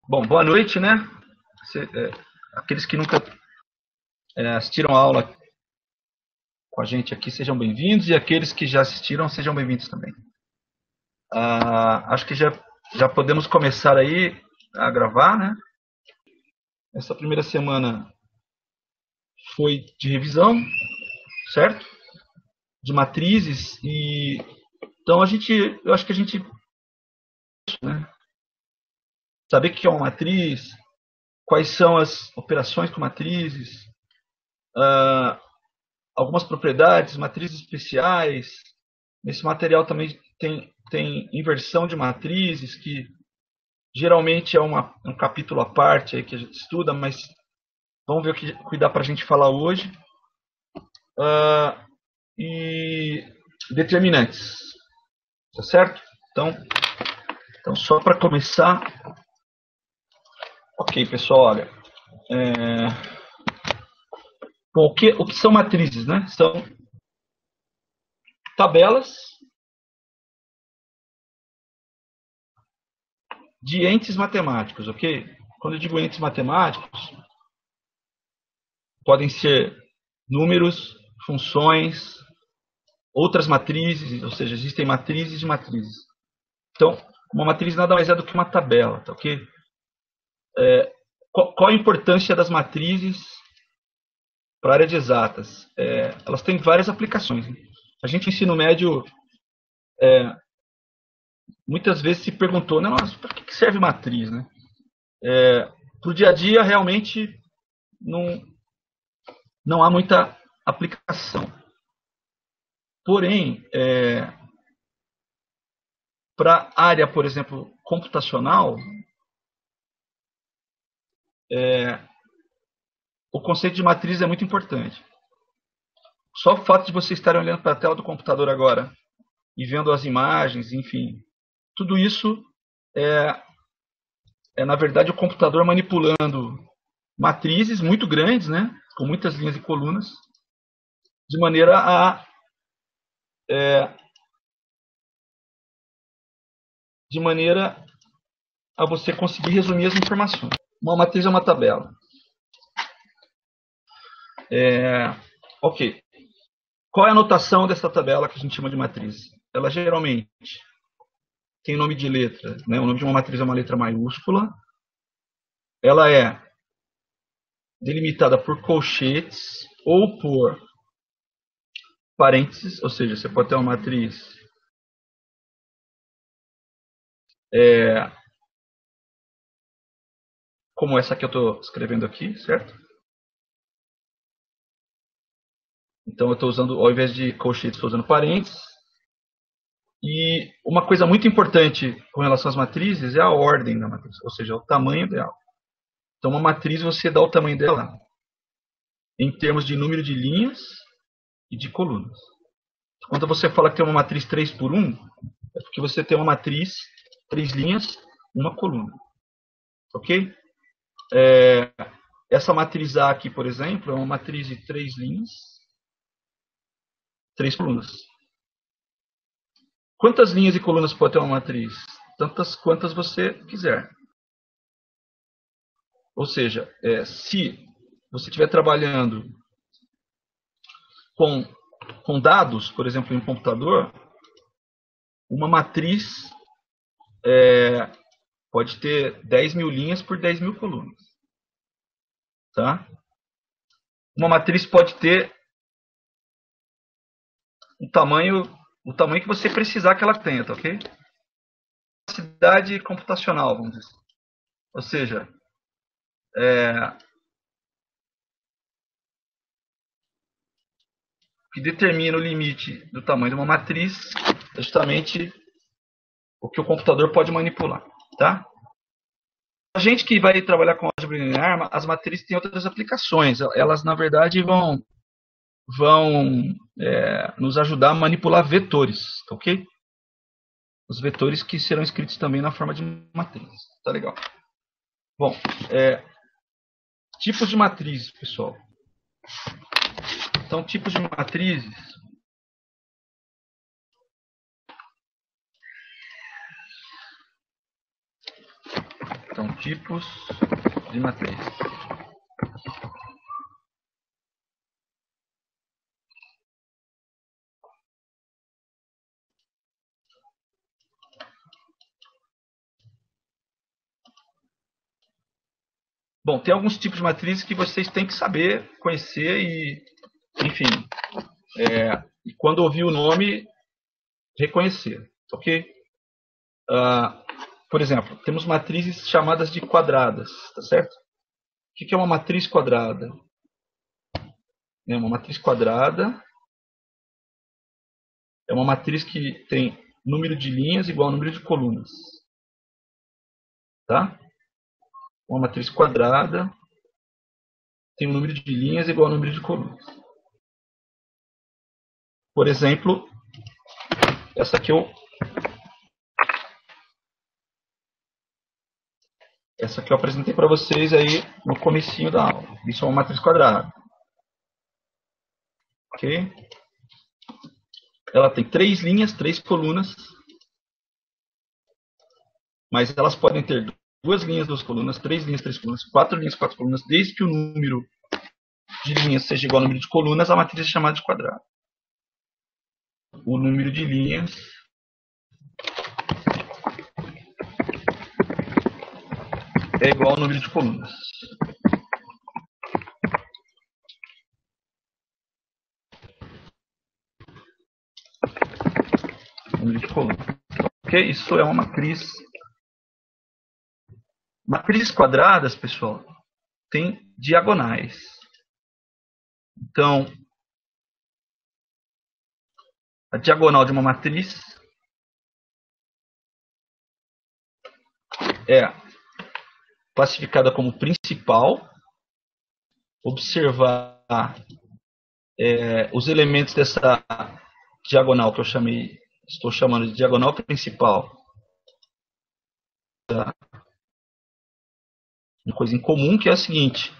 Bom, boa noite, né? Aqueles que nunca assistiram a aula com a gente aqui, sejam bem-vindos, e aqueles que já assistiram, sejam bem-vindos também. Acho que já podemos começar aí a gravar, né? Essa primeira semana foi de revisão, certo? De matrizes, e então eu acho que a gente, né? Saber o que é uma matriz, quais são as operações com matrizes, ah, algumas propriedades, matrizes especiais. Nesse material também tem inversão de matrizes, que geralmente é um capítulo à parte aí que a gente estuda, mas vamos ver o que dá para a gente falar hoje. E determinantes, tá certo? Então só para começar. Ok, pessoal, olha. Bom, o que são matrizes, né? São tabelas de entes matemáticos, ok? Quando eu digo entes matemáticos, podem ser números, funções, outras matrizes, ou seja, existem matrizes de matrizes. Então, uma matriz nada mais é do que uma tabela, tá ok? Qual a importância das matrizes para a área de exatas? Elas têm várias aplicações. Né? A gente, no ensino médio, muitas vezes se perguntou, não, mas para que serve matriz? Né? Para o dia a dia, realmente, não, não há muita aplicação. Porém, para a área, por exemplo, computacional, o conceito de matriz é muito importante. Só o fato de você estar olhando para a tela do computador agora e vendo as imagens, enfim, tudo isso é na verdade o computador manipulando matrizes muito grandes, né, com muitas linhas e colunas, de maneira de maneira a você conseguir resumir as informações. Uma matriz é uma tabela. Ok. Qual é a notação dessa tabela que a gente chama de matriz? Ela geralmente tem nome de letra, né? O nome de uma matriz é uma letra maiúscula. Ela é delimitada por colchetes ou por parênteses, ou seja, você pode ter uma matriz como essa que eu estou escrevendo aqui, certo? Então eu estou usando, ao invés de colchetes, estou usando parênteses. E uma coisa muito importante com relação às matrizes é a ordem da matriz, ou seja, o tamanho dela. Então uma matriz você dá o tamanho dela em termos de número de linhas e de colunas. Quando você fala que tem uma matriz 3 por 1, é porque você tem uma matriz 3 linhas, uma coluna. Ok? Essa matriz A aqui, por exemplo, é uma matriz de 3 linhas, 3 colunas. Quantas linhas e colunas pode ter uma matriz? Tantas quantas você quiser. Ou seja, se você estiver trabalhando com, com dados, por exemplo, em um computador, uma matriz pode ter 10 mil linhas por 10 mil colunas. Tá? Uma matriz pode ter o tamanho que você precisar que ela tenha, tá ok? Capacidade computacional, vamos dizer. Ou seja, o que determina o limite do tamanho de uma matriz é justamente o que o computador pode manipular, tá? A gente que vai trabalhar com álgebra linear, as matrizes têm outras aplicações. Elas, na verdade, vão nos ajudar a manipular vetores, tá ok? Os vetores que serão escritos também na forma de matriz. Tá legal. Bom, tipos de matrizes, pessoal. Então, tipos de matrizes. Então, tipos de matriz. Bom, tem alguns tipos de matrizes que vocês têm que saber, conhecer e, enfim, e quando ouvir o nome, reconhecer, ok? Por exemplo, temos matrizes chamadas de quadradas, tá certo? O que é uma matriz quadrada? Uma matriz quadrada é uma matriz que tem número de linhas igual ao número de colunas, tá? Uma matriz quadrada tem um número de linhas igual ao número de colunas. Por exemplo, essa aqui eu apresentei para vocês aí no comecinho da aula. Isso é uma matriz quadrada. Ok? Ela tem 3 linhas, 3 colunas, mas elas podem ter 2 linhas, 2 colunas, 3 linhas, 3 colunas, 4 linhas, 4 colunas, desde que o número de linhas seja igual ao número de colunas, a matriz é chamada de quadrado. O número de linhas é igual ao número de colunas. Número de colunas. Ok? Isso é uma matriz. Matrizes quadradas, pessoal, tem diagonais. Então, a diagonal de uma matriz é classificada como principal. Observar os elementos dessa diagonal que estou chamando de diagonal principal. Tá? Uma coisa em comum que é a seguinte: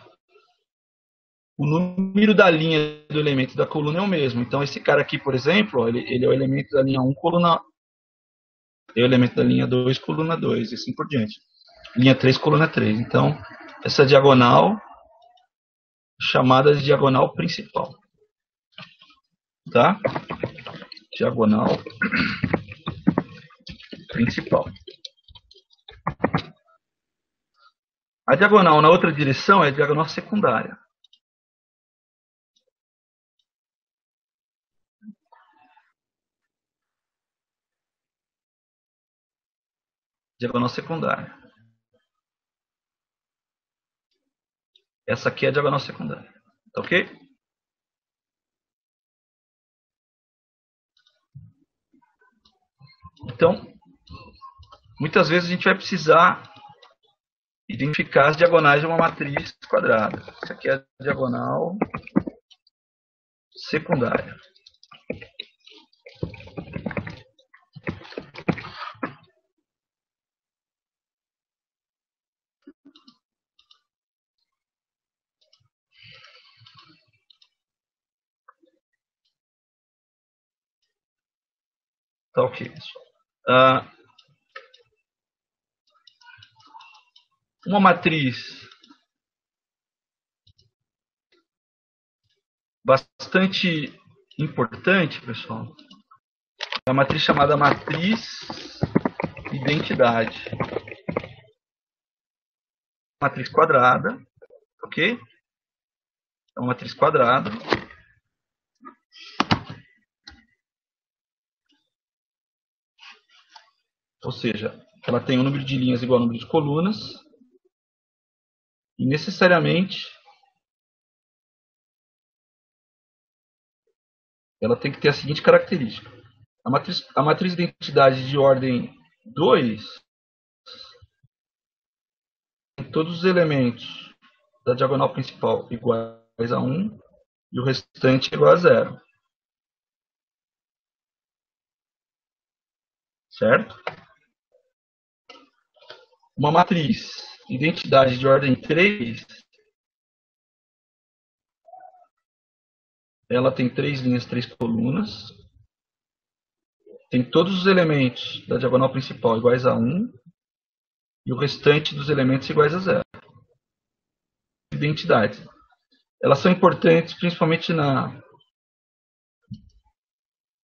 o número da linha do elemento da coluna é o mesmo. Então, esse cara aqui, por exemplo, ele é o elemento da linha 1, coluna. É o elemento da linha 2, coluna 2, e assim por diante. Linha 3, coluna 3. Então, essa diagonal chamada de diagonal principal. Tá? Diagonal principal. A diagonal na outra direção é a diagonal secundária. Diagonal secundária. Essa aqui é a diagonal secundária. Tá ok? Então, muitas vezes a gente vai precisar identificar as diagonais de uma matriz quadrada. Essa aqui é a diagonal secundária. Tá ok, pessoal. Uma matriz bastante importante, pessoal, é a matriz chamada matriz identidade. Matriz quadrada, ok? É uma matriz quadrada. Ou seja, ela tem um número de linhas igual ao número de colunas. E necessariamente ela tem que ter a seguinte característica. A matriz identidade de ordem 2 tem todos os elementos da diagonal principal iguais a 1 e o restante igual a 0. Certo? Uma matriz identidade de ordem 3, ela tem 3 linhas, 3 colunas, tem todos os elementos da diagonal principal iguais a 1 e o restante dos elementos iguais a zero. Identidades. Elas são importantes principalmente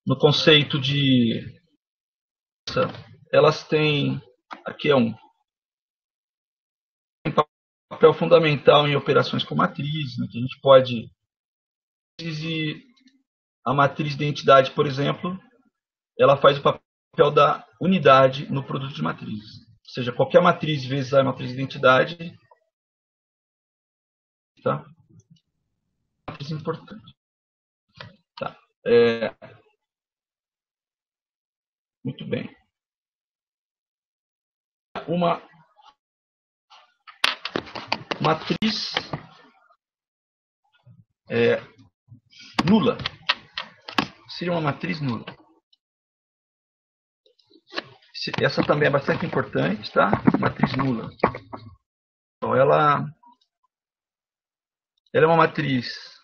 no conceito de... Elas têm... Aqui é um papel fundamental em operações com matriz, né, que a gente pode... A matriz de identidade, por exemplo, ela faz o papel da unidade no produto de matriz. Ou seja, qualquer matriz vezes a matriz de identidade, tá? Matriz importante. Tá. Muito bem. Uma matriz nula. Seria uma matriz nula. Essa também é bastante importante, tá? Matriz nula. Então, ela é uma matriz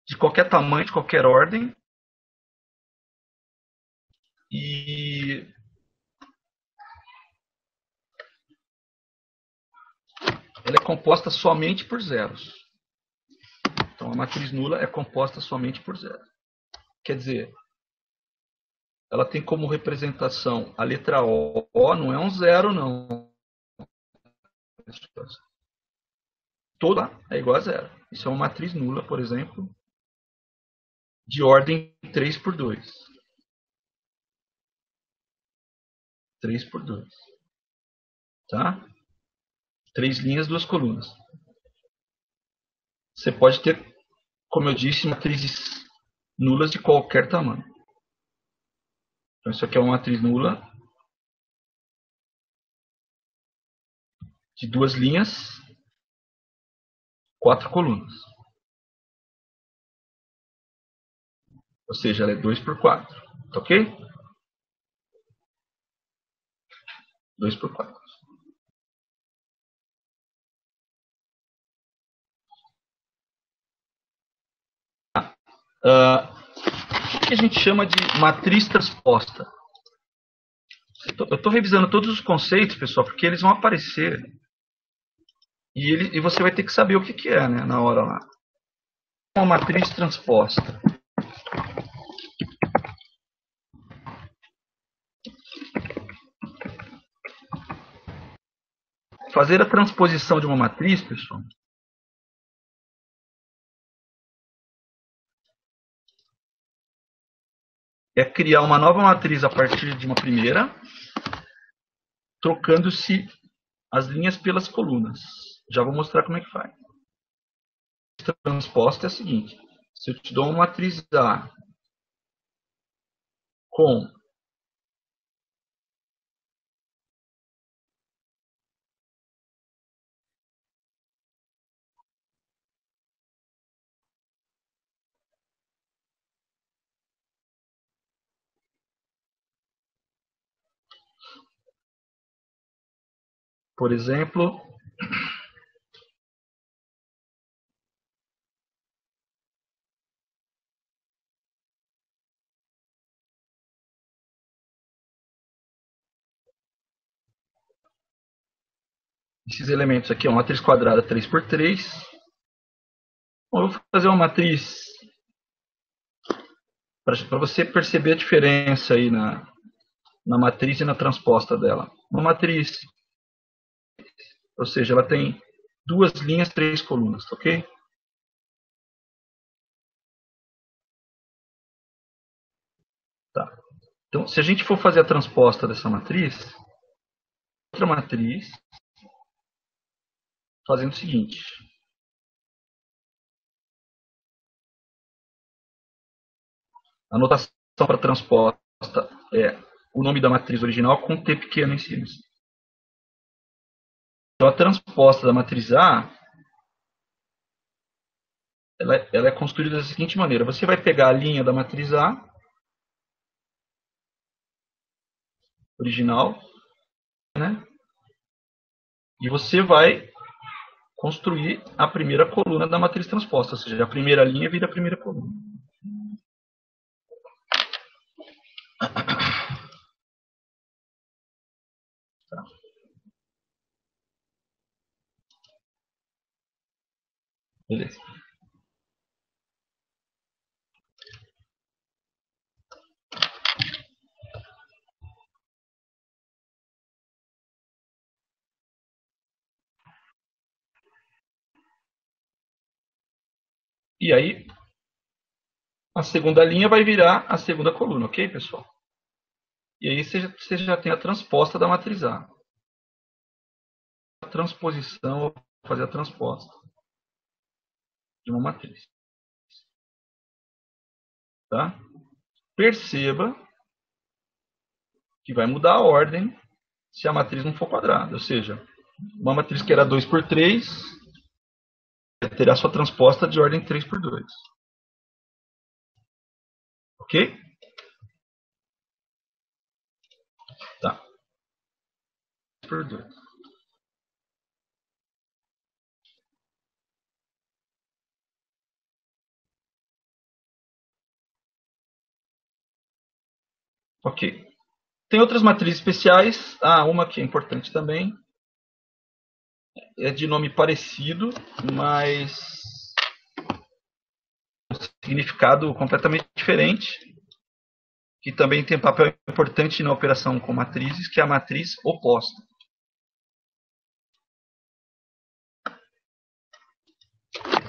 de qualquer tamanho, de qualquer ordem. E ela é composta somente por zeros. Então, a matriz nula é composta somente por zeros. Quer dizer, ela tem como representação a letra O, não é um zero, não. Toda é igual a zero. Isso é uma matriz nula, por exemplo, de ordem 3 por 2. 3 por 2. Tá? 3 linhas, 2 colunas. Você pode ter, como eu disse, matrizes nulas de qualquer tamanho. Então, isso aqui é uma matriz nula de 2 linhas, 4 colunas. Ou seja, ela é 2 por 4. Tá ok? 2 por 4. O que a gente chama de matriz transposta? Eu estou revisando todos os conceitos, pessoal, porque eles vão aparecer. E você vai ter que saber o que é, né, na hora lá. Uma matriz transposta. Fazer a transposição de uma matriz, pessoal, é criar uma nova matriz a partir de uma primeira, trocando-se as linhas pelas colunas. Já vou mostrar como é que faz. A transposta é a seguinte: se eu te dou uma matriz A com por exemplo, esses elementos aqui, uma matriz quadrada 3 por 3. Bom, eu vou fazer uma matriz para você perceber a diferença aí na matriz e na transposta dela. Uma matriz, ou seja, ela tem 2 linhas, 3 colunas, ok? Tá. Então, se a gente for fazer a transposta dessa matriz, outra matriz, fazendo o seguinte. A notação para transposta é o nome da matriz original com T pequeno em cima. Então, a transposta da matriz A, ela é construída da seguinte maneira. Você vai pegar a linha da matriz A, original, né? E você vai construir a primeira coluna da matriz transposta, ou seja, a primeira linha vira a primeira coluna. Tá. Beleza. E aí, a segunda linha vai virar a segunda coluna, ok, pessoal? E aí você já tem a transposta da matriz A. A transposição, fazer a transposta de uma matriz. Tá? Perceba que vai mudar a ordem se a matriz não for quadrada. Ou seja, uma matriz que era 2 por 3 terá sua transposta de ordem 3 por 2. Ok? Tá. Por 2. Ok. Tem outras matrizes especiais. Uma que é importante também. É de nome parecido, mas significado completamente diferente, que também tem papel importante na operação com matrizes, que é a matriz oposta.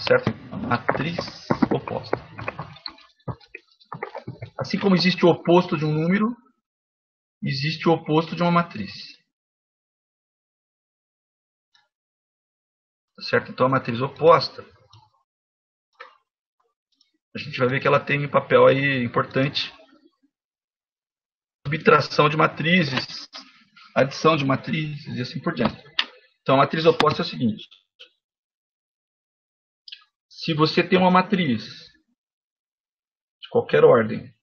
Certo? A matriz oposta. Assim como existe o oposto de um número, existe o oposto de uma matriz. Certo? Então a matriz oposta, a gente vai ver que ela tem um papel aí importante. Subtração de matrizes, adição de matrizes e assim por diante. Então a matriz oposta é o seguinte. Se você tem uma matriz de qualquer ordem,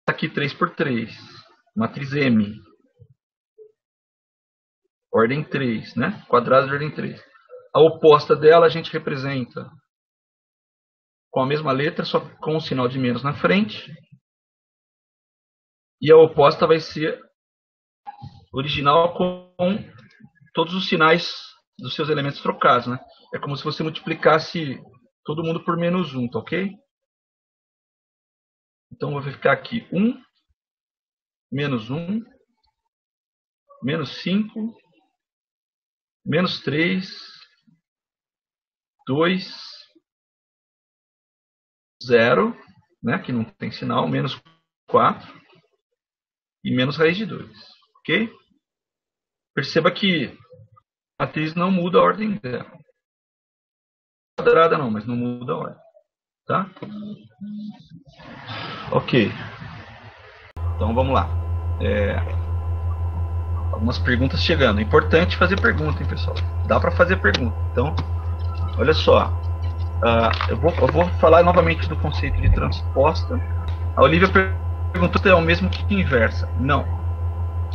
aqui 3 por 3, matriz M, ordem 3, né? Quadrado de ordem 3. A oposta dela a gente representa com a mesma letra, só com o sinal de menos na frente. E a oposta vai ser original com todos os sinais dos seus elementos trocados, né? É como se você multiplicasse todo mundo por menos 1, tá ok? Então vai ficar aqui 1, menos 1, menos 5, menos 3, 2, 0, né, que não tem sinal, menos 4 e menos raiz de 2. Ok? Perceba que a matriz não muda a ordem dela. Quadrada não, mas não muda a ordem. Tá? Ok. Então vamos lá. Algumas perguntas chegando. É importante fazer pergunta, hein, pessoal? Dá para fazer pergunta. Então, olha só. Eu vou falar novamente do conceito de transposta. A Olivia perguntou se é o mesmo que inversa. Não.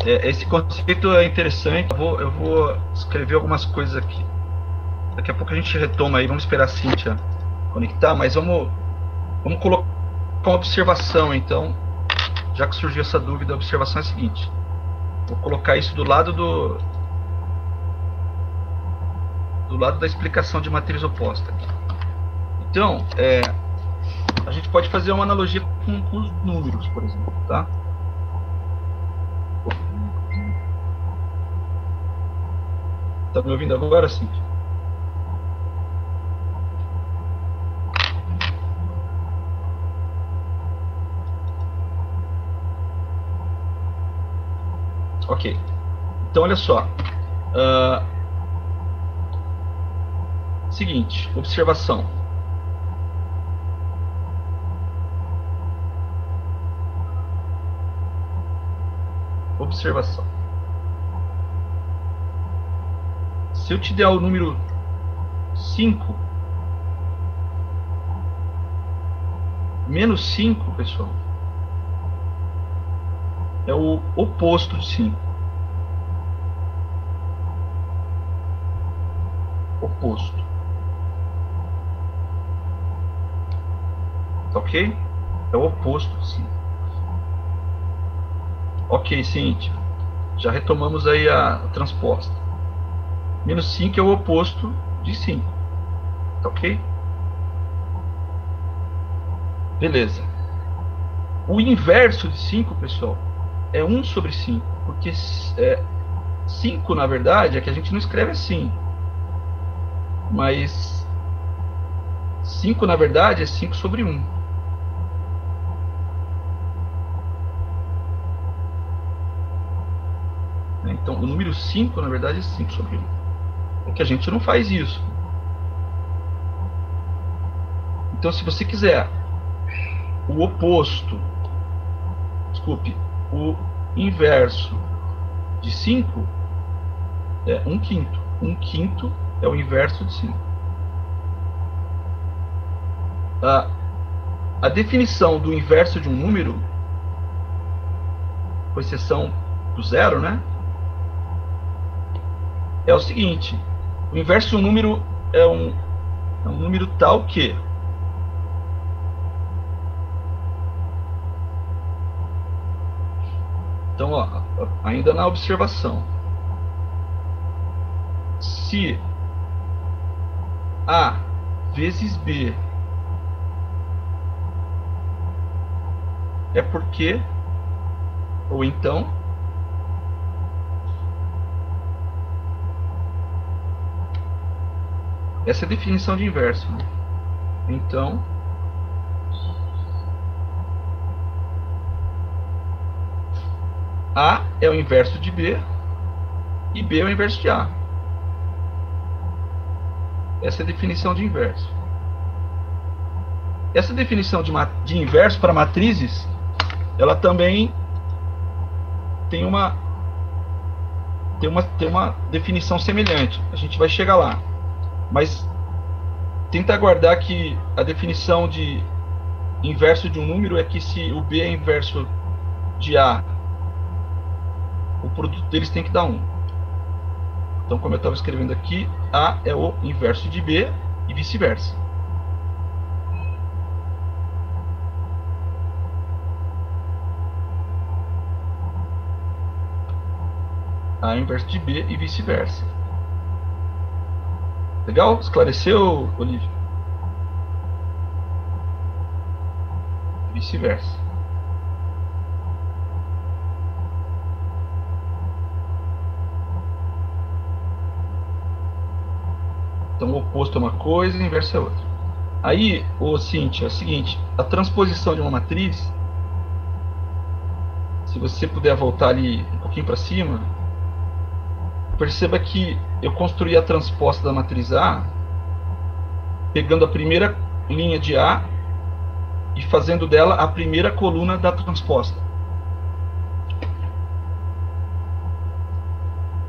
Esse conceito é interessante. Eu vou escrever algumas coisas aqui. Daqui a pouco a gente retoma aí. Vamos esperar a Cíntia conectar, mas vamos colocar uma observação, então. Já que surgiu essa dúvida, a observação é a seguinte. Vou colocar isso do lado da explicação de matriz oposta aqui. Então, a gente pode fazer uma analogia com os números, por exemplo, tá? Tá me ouvindo agora, Cíntia? Ok. Então, olha só. Seguinte, observação. Observação. Se eu te der o número 5, menos 5, pessoal, é o oposto de 5. oposto. Tá ok? É o oposto de 5. Ok, Cíntia. Já retomamos aí a transposta. Menos 5 é o oposto de 5. Tá ok? Beleza. O inverso de 5, pessoal, é 1 sobre 5. Porque 5, na verdade, é que a gente não escreve assim. Mas 5, na verdade, é 5 sobre 1. Então, o número 5, na verdade, é 5 sobre 1. É que a gente não faz isso. Então, se você quiser o oposto, desculpe, o inverso de 5 é 1/5. 1/5 é o inverso de 5. A definição do inverso de um número, com exceção do zero, né? É o seguinte: o inverso de um número é um número tal que então, ó, ainda na observação, se A vezes B é porque, ou então, essa é a definição de inverso, né? Então, A é o inverso de B e B é o inverso de A. Essa é a definição de inverso. Essa definição de inverso para matrizes, ela também tem uma definição semelhante. A gente vai chegar lá. Mas tenta guardar que a definição de inverso de um número é que se o B é inverso de A, o produto deles tem que dar 1. Então, como eu estava escrevendo aqui, A é o inverso de B e vice-versa. A é o inverso de B e vice-versa. Legal? Esclareceu, Olívia? Vice-versa. Então, o oposto é uma coisa e o inverso é outra. Aí, Cíntia, é o seguinte: a transposição de uma matriz, se você puder voltar ali um pouquinho para cima, perceba que eu construí a transposta da matriz A pegando a primeira linha de A e fazendo dela a primeira coluna da transposta.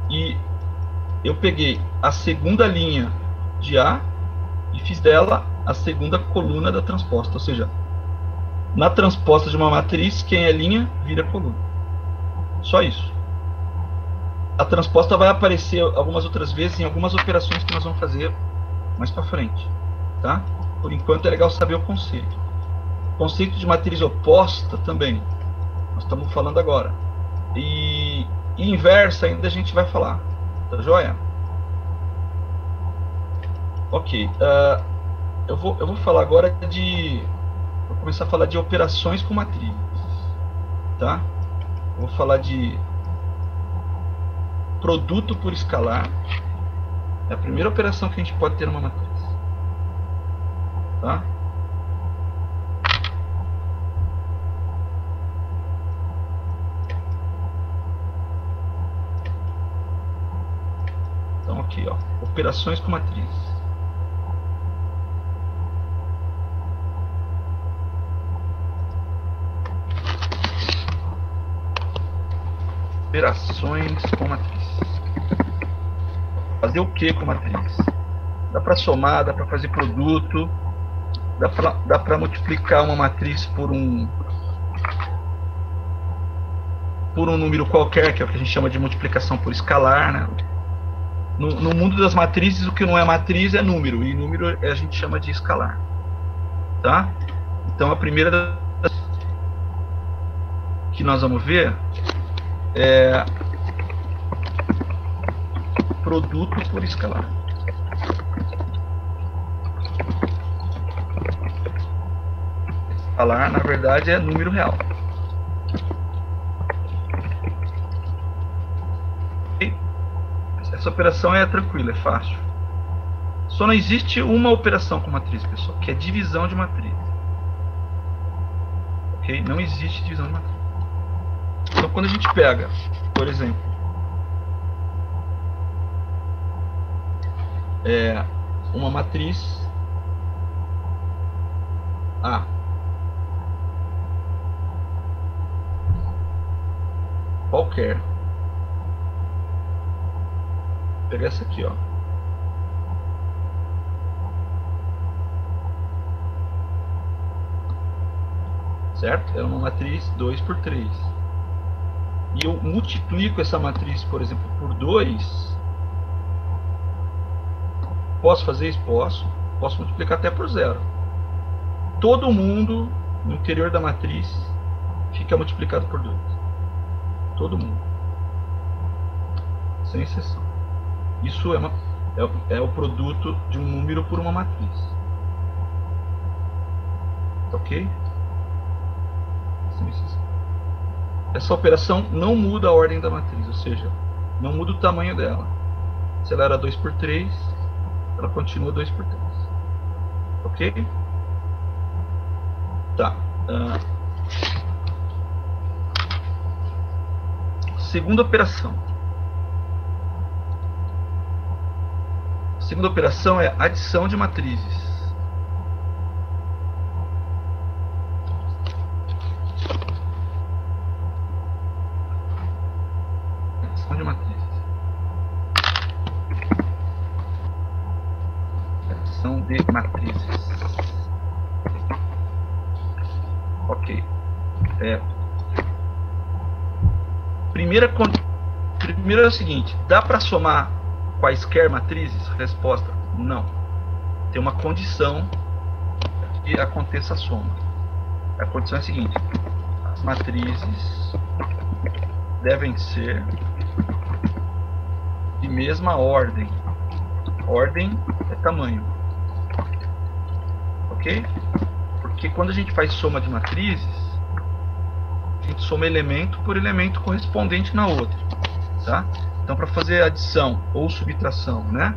E eu peguei a segunda linha de A e fiz dela a segunda coluna da transposta. Ou seja, na transposta de uma matriz, quem é linha vira coluna. Só isso. A transposta vai aparecer algumas outras vezes em algumas operações que nós vamos fazer mais para frente, tá? Por enquanto é legal saber o conceito. O conceito de matriz oposta também nós estamos falando agora. E inversa ainda a gente vai falar, tá joia? Ok, eu vou falar agora vou começar a falar de operações com matrizes, tá? Eu vou falar de produto por escalar. É a primeira operação que a gente pode ter numa matriz, tá? Então aqui, ó, operações com matrizes. Operações com matriz. Fazer o que com matriz? Dá para somar, dá para fazer produto, dá para multiplicar uma matriz por um número qualquer, que é o que a gente chama de multiplicação por escalar, né? no mundo das matrizes, o que não é matriz é número, e número a gente chama de escalar. Tá? Então a primeira que nós vamos ver é produto por escalar. Escalar, na verdade, é número real. Essa operação é tranquila, é fácil. Só não existe uma operação com matriz, pessoal, que é divisão de matriz. Ok? Não existe divisão de matriz. Então, quando a gente pega, por exemplo, uma matriz A, qualquer, vou pegar essa aqui, ó. Certo? É uma matriz 2 por 3. E eu multiplico essa matriz, por exemplo, por 2. Posso fazer isso? Posso. Posso multiplicar até por 0. Todo mundo no interior da matriz fica multiplicado por 2. Todo mundo. Sem exceção. Isso é o produto de um número por uma matriz. Ok? Sem exceção. Essa operação não muda a ordem da matriz, ou seja, não muda o tamanho dela. Se ela era 2 por 3, ela continua 2 por 3. Ok? Tá. Segunda operação. Segunda operação é adição de matrizes. Adição de matrizes. Adição de matrizes. Ok. Primeiro é o seguinte: dá para somar quaisquer matrizes? Resposta: não. Tem uma condição que aconteça a soma. A condição é a seguinte: as matrizes devem ser de mesma ordem. Ordem é tamanho. Ok? Porque quando a gente faz soma de matrizes, a gente soma elemento por elemento correspondente na outra, tá? Então, para fazer adição ou subtração, né?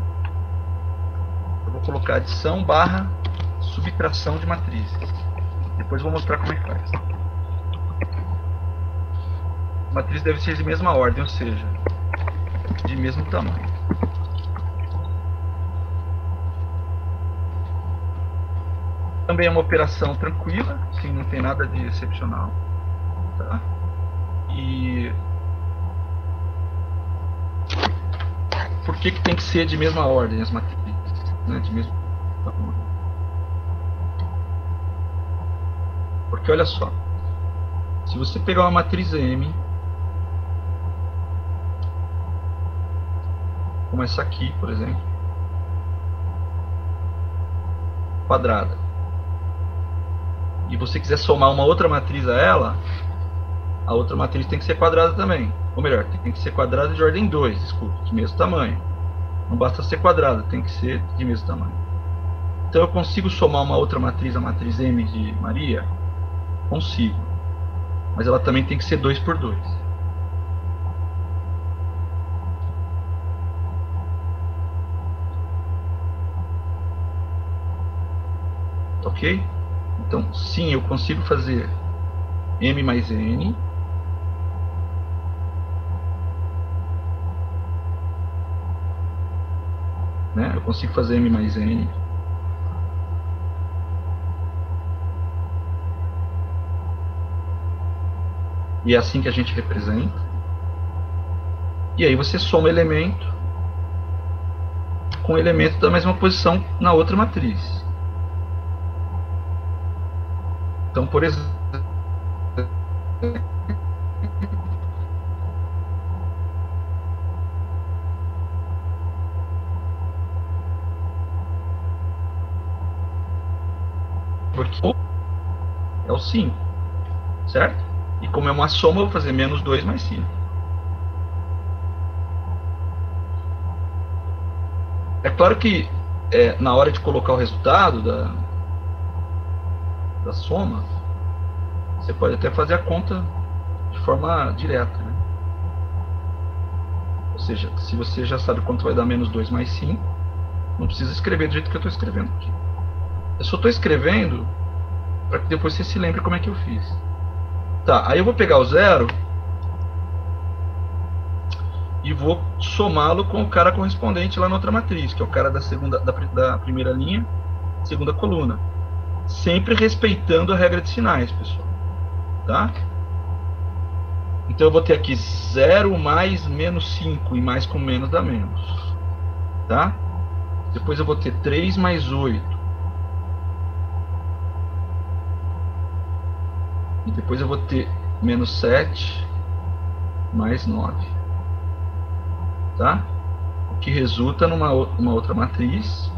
Eu vou colocar adição barra subtração de matrizes. Depois eu vou mostrar como é que faz. A matriz deve ser de mesma ordem, ou seja, de mesmo tamanho. Também é uma operação tranquila, assim, não tem nada de excepcional. Tá? E por que tem que ser de mesma ordem as matrizes? Né? De mesmo tamanho. Porque olha só, se você pegar uma matriz M, como essa aqui, por exemplo, quadrada, e você quiser somar uma outra matriz a ela, a outra matriz tem que ser quadrada também. Ou melhor, tem que ser quadrada de ordem 2, desculpa, de mesmo tamanho. Não basta ser quadrada, tem que ser de mesmo tamanho. Então eu consigo somar uma outra matriz, a matriz M de Maria? Consigo. Mas ela também tem que ser 2 por 2. Ok? Então, sim, eu consigo fazer M mais N. Né? Eu consigo fazer M mais N. E é assim que a gente representa. E aí você soma elemento com elemento da mesma posição na outra matriz. Então, por exemplo, aqui é o 5, certo? E como é uma soma, eu vou fazer menos 2 mais 5. É claro que na hora de colocar o resultado da soma, você pode até fazer a conta de forma direta, né? Ou seja, se você já sabe quanto vai dar menos 2 mais 5, não precisa escrever do jeito que eu estou escrevendo aqui. Eu só estou escrevendo para que depois você se lembre como é que eu fiz. Tá, aí eu vou pegar o 0 e vou somá-lo com o cara correspondente lá na outra matriz, que é o cara da primeira linha, segunda coluna. Sempre respeitando a regra de sinais, pessoal. Tá? Então eu vou ter aqui 0 mais menos 5, e mais com menos dá menos. Tá? Depois eu vou ter 3 mais 8. E depois eu vou ter menos 7 mais 9. Tá? O que resulta numa outra matriz.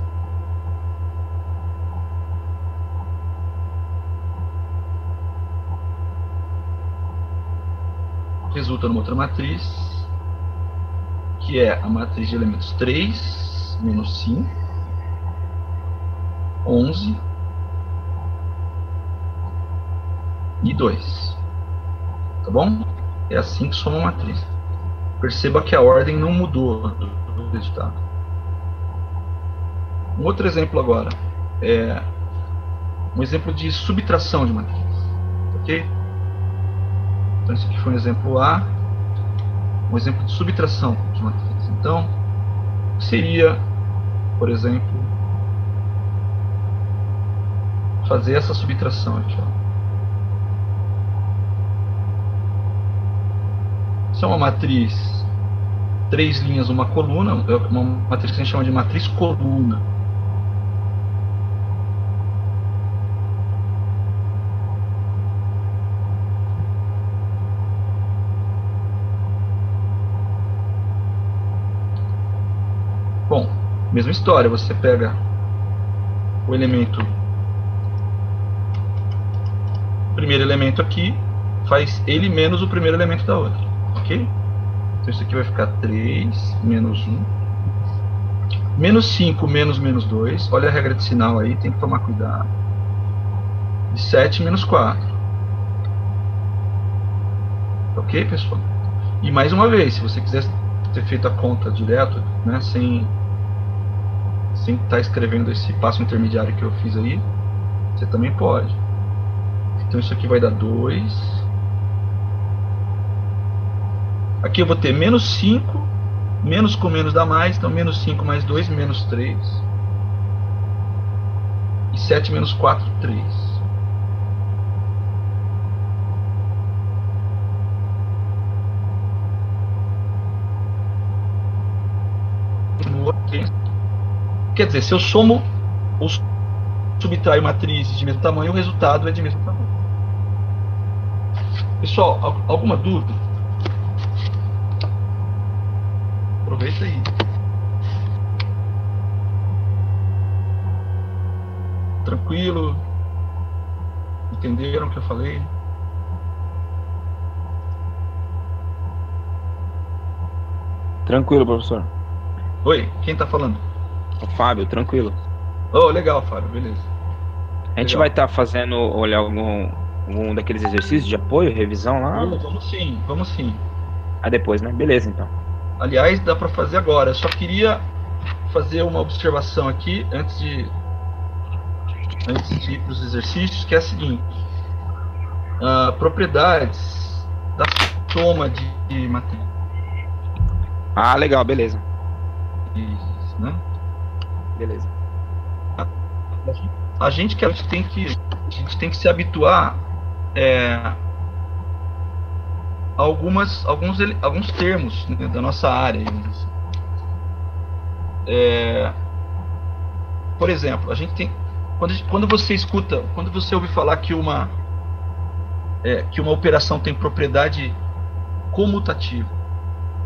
Resulta numa outra matriz, que é a matriz de elementos 3, menos 5, 11 e 2. Tá bom? É assim que soma a matriz. Perceba que a ordem não mudou do resultado. Um outro exemplo agora é um exemplo de subtração de matriz. Ok? Então esse aqui foi um exemplo A, um exemplo de subtração de matriz. Então, seria, por exemplo, fazer essa subtração aqui, ó. Isso é uma matriz 3 linhas, uma coluna, uma matriz que a gente chama de matriz coluna. Bom, mesma história, você pega o primeiro elemento aqui, faz ele menos o primeiro elemento da outra. Ok? Então isso aqui vai ficar 3 menos 1. Menos 5 menos menos 2. Olha a regra de sinal aí, tem que tomar cuidado. E 7 menos 4. Ok, pessoal? E mais uma vez, se você quiser ter feito a conta direto, né, sem estar escrevendo esse passo intermediário que eu fiz aí, você também pode. Então isso aqui vai dar 2. Aqui eu vou ter menos 5, menos com menos dá mais, então menos 5 mais 2, menos 3. E 7 menos 4, 3. Quer dizer, se eu somo ou subtraio matrizes de mesmo tamanho, o resultado é de mesmo tamanho. Pessoal, alguma dúvida? Aproveita aí. Tranquilo? Entenderam o que eu falei? Tranquilo, professor. Oi, quem está falando? O Fábio, tranquilo. Oh, legal, Fábio, beleza. A gente Legal. vai estar fazendo, olhar algum daqueles exercícios de apoio, revisão lá? Vamos sim, vamos sim. Ah, depois, né? Beleza, então. Aliás, dá para fazer agora. Eu só queria fazer uma observação aqui antes de ir para os exercícios, que é a seguinte: propriedades da soma de matriz. Ah, legal, beleza. Isso, né? Beleza. A gente tem que se habituar a alguns termos, né, da nossa área. Por exemplo, a gente tem, quando você ouve falar que uma operação tem propriedade comutativa,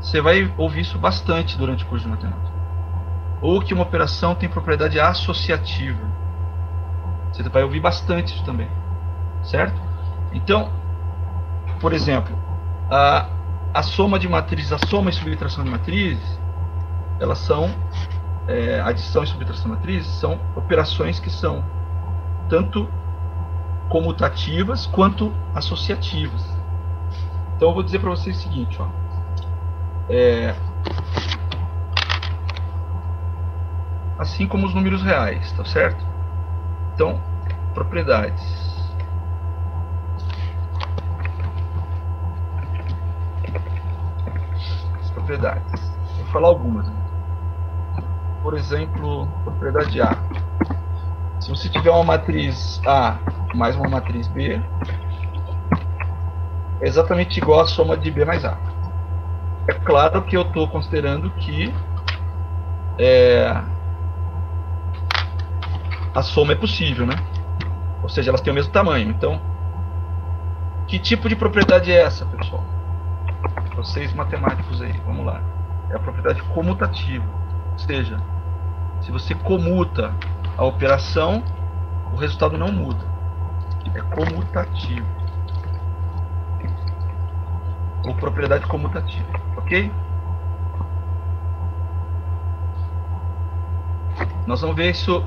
você vai ouvir isso bastante durante o curso de matemática. Ou que uma operação tem propriedade associativa. Você vai ouvir bastante isso também, certo? Então, por exemplo, a soma de matrizes, a soma e subtração de matrizes, elas são, adição e subtração de matrizes, são operações que são tanto comutativas quanto associativas. Então eu vou dizer para vocês o seguinte, ó. Assim como os números reais, tá certo? Então, propriedades. Propriedades. Vou falar algumas. Por exemplo, propriedade A. Se você tiver uma matriz A mais uma matriz B, é exatamente igual a soma de B mais A. É claro que eu estou considerando que a soma é possível, né? Ou seja, elas têm o mesmo tamanho. Então, que tipo de propriedade é essa, pessoal? Vocês matemáticos aí, vamos lá. É a propriedade comutativa. Ou seja, se você comuta a operação, o resultado não muda. É comutativo. Ou propriedade comutativa, ok? Nós vamos ver isso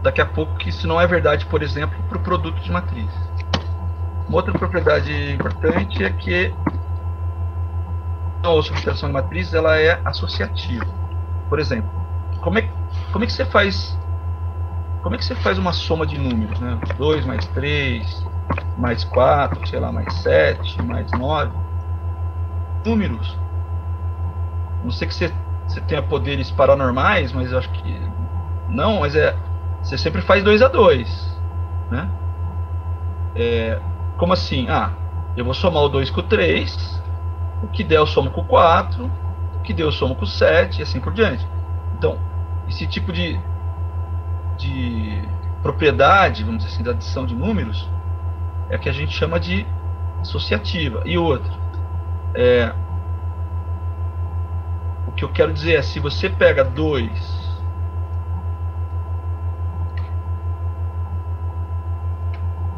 daqui a pouco, que isso não é verdade, por exemplo, para o produto de matriz. Uma outra propriedade importante é que a subtração de matriz ela é associativa. Por exemplo, como é que você faz uma soma de números, né? 2 mais 3 mais 4, sei lá, mais 7 mais 9 números. Não sei que você tenha poderes paranormais, mas eu acho que não, mas você sempre faz 2 a 2, né? Como assim? Eu vou somar o 2 com o 3, o que der eu somo com o 4, o que der eu somo com o 7 e assim por diante. Então, esse tipo de propriedade, vamos dizer assim, da adição de números, é a que a gente chama de associativa. E outra, o que eu quero dizer é, se você pega 2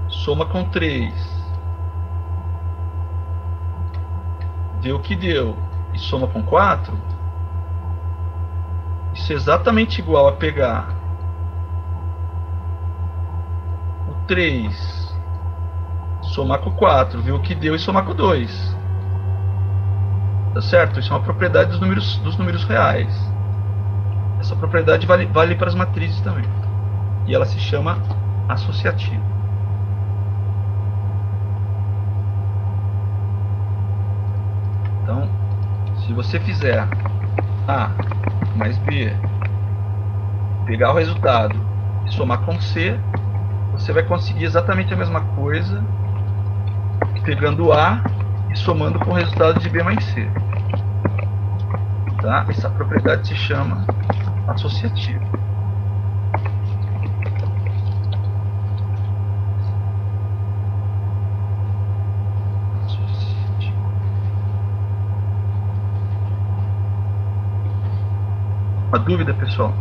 soma com 3, vê o que deu e soma com 4, isso é exatamente igual a pegar o 3, somar com 4, ver o que deu e somar com 2. Tá certo? Isso é uma propriedade dos números reais. Essa propriedade vale para as matrizes também. E ela se chama associativa. Então, se você fizer A mais B, pegar o resultado e somar com C, você vai conseguir exatamente a mesma coisa pegando A e somando com o resultado de B mais C. Tá? Essa propriedade se chama associativa. Uma dúvida, pessoal?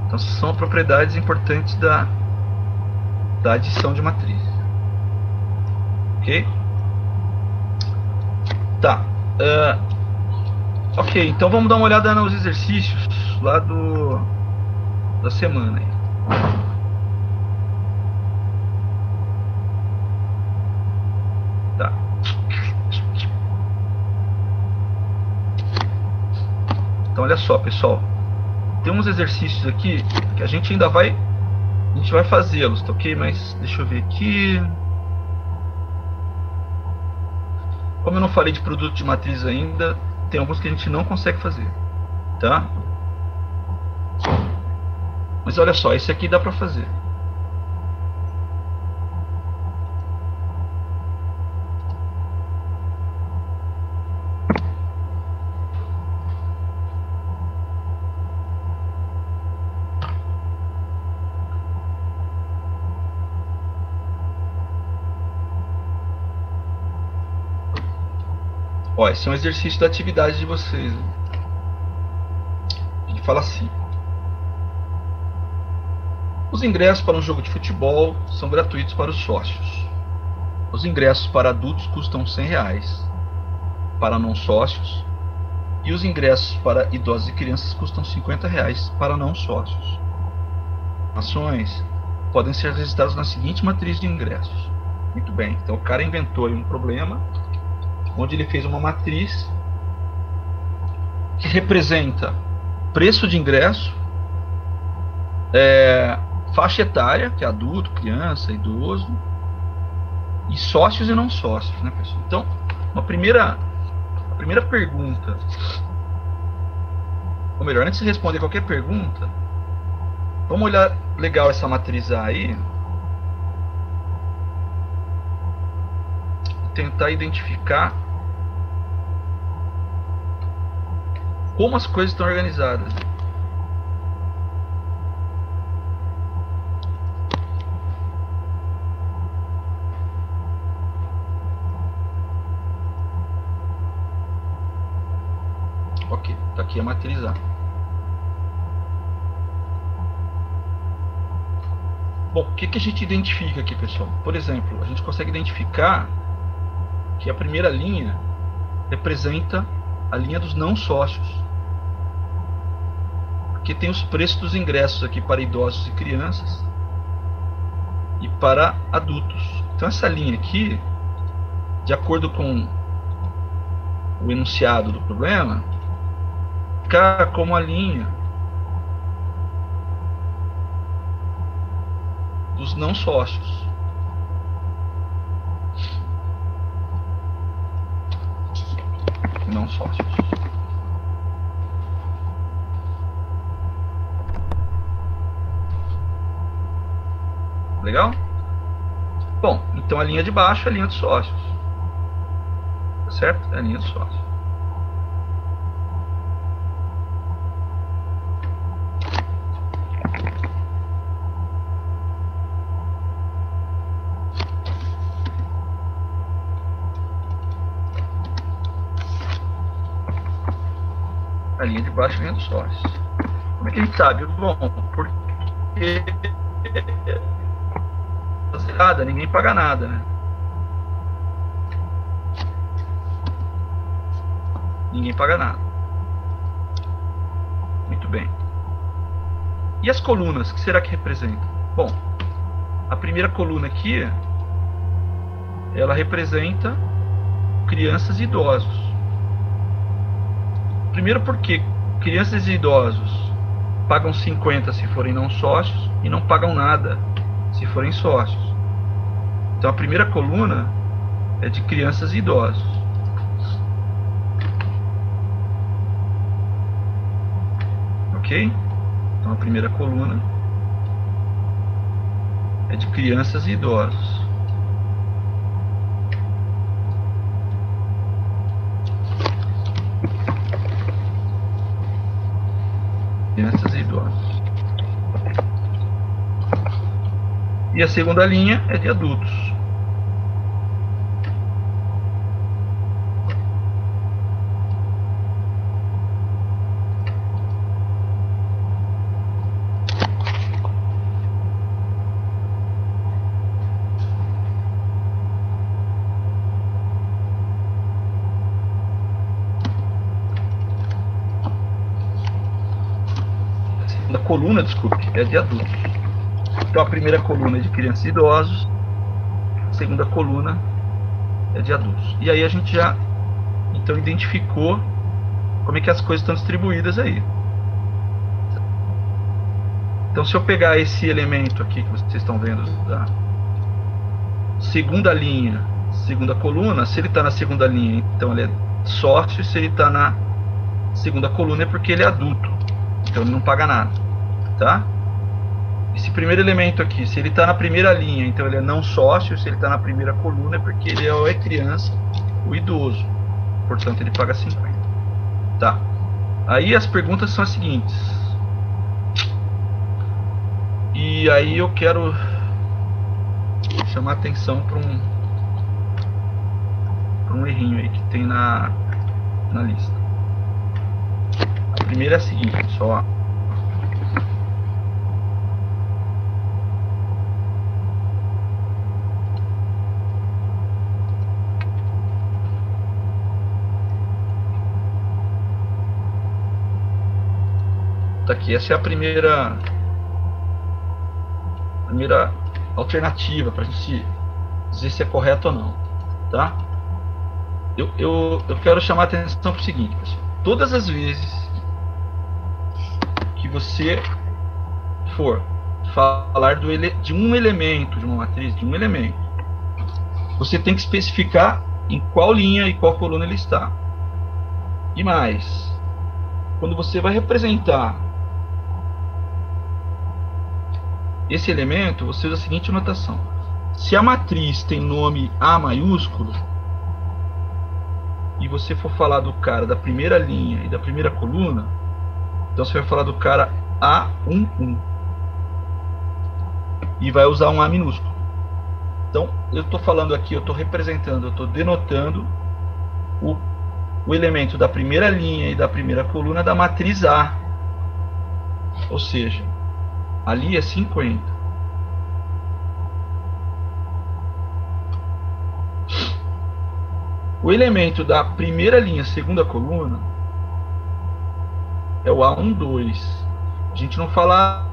Então, são propriedades importantes da adição de matriz. Ok? Tá. Ok, então vamos dar uma olhada nos exercícios lá da semana aí. Tá. Então olha só, pessoal. Tem uns exercícios aqui que a gente ainda vai fazê-los, tá ok? Mas deixa eu ver aqui. Como eu não falei de produto de matriz ainda, tem alguns que a gente não consegue fazer, tá? Mas olha só, esse aqui dá pra fazer. Ó, esse é um exercício da atividade de vocês. Ele fala assim: Os ingressos para um jogo de futebol são gratuitos para os sócios. Os ingressos para adultos custam R$100 para não sócios. E os ingressos para idosos e crianças custam R$50 para não sócios. Ações podem ser registradas na seguinte matriz de ingressos. Muito bem, então o cara inventou aí um problema onde ele fez uma matriz que representa preço de ingresso, faixa etária, que é adulto, criança, idoso, e sócios e não sócios, né, pessoal? Então, a primeira pergunta, ou melhor, antes de responder qualquer pergunta, vamos olhar legal essa matriz A aí e tentar identificar como as coisas estão organizadas. Ok, tá aqui a matriz A. Bom, o que a gente identifica aqui, pessoal? Por exemplo, a gente consegue identificar que a primeira linha representa a linha dos não sócios, porque tem os preços dos ingressos aqui para idosos e crianças e para adultos. Então essa linha aqui, de acordo com o enunciado do problema, fica como a linha dos não sócios. Não sócios. Legal? Bom, então a linha de baixo é a linha dos sócios. Tá certo? É a linha dos sócios. A linha de baixo é a linha dos sócios. Como é que a gente sabe? Bom, porque nada, ninguém paga nada, né? Ninguém paga nada. Muito bem. E as colunas, o que será que representa? Bom, a primeira coluna aqui, ela representa crianças e idosos. Primeiro porque crianças e idosos pagam 50 se forem não sócios e não pagam nada se forem sócios. Então a primeira coluna é de crianças e idosos. Ok? Então a primeira coluna é de crianças e idosos. Crianças e idosos. E a segunda linha é de adultos. A coluna, desculpe, é de adultos. Então a primeira coluna é de crianças e idosos, a segunda coluna é de adultos. E aí a gente já então identificou como é que as coisas estão distribuídas aí. Então se eu pegar esse elemento aqui que vocês estão vendo da segunda linha, segunda coluna, se ele está na segunda linha, então ele é sócio, e se ele está na segunda coluna é porque ele é adulto. Então ele não paga nada, tá? Esse primeiro elemento aqui, se ele está na primeira linha, então ele é não sócio. Se ele está na primeira coluna é porque ele é criança ou idoso, portanto ele paga 50. Tá? Aí as perguntas são as seguintes. E aí eu quero chamar a atenção para um errinho aí que tem na lista. A primeira é a seguinte, só. Tá aqui, essa é a primeira alternativa para a gente dizer se é correto ou não, tá? Eu quero chamar a atenção para o seguinte, pessoal. Todas as vezes que você for falar de um elemento, de uma matriz, de um elemento, você tem que especificar em qual linha e qual coluna ele está. E mais, quando você vai representar esse elemento, você usa a seguinte notação. Se a matriz tem nome A maiúsculo, e você for falar do cara da primeira linha e da primeira coluna, então você vai falar do cara A11 e vai usar um A minúsculo. Então eu estou falando aqui, eu estou representando, eu estou denotando o elemento da primeira linha e da primeira coluna da matriz A, ou seja, ali é 50. O elemento da primeira linha, segunda coluna, é o A12. A gente não fala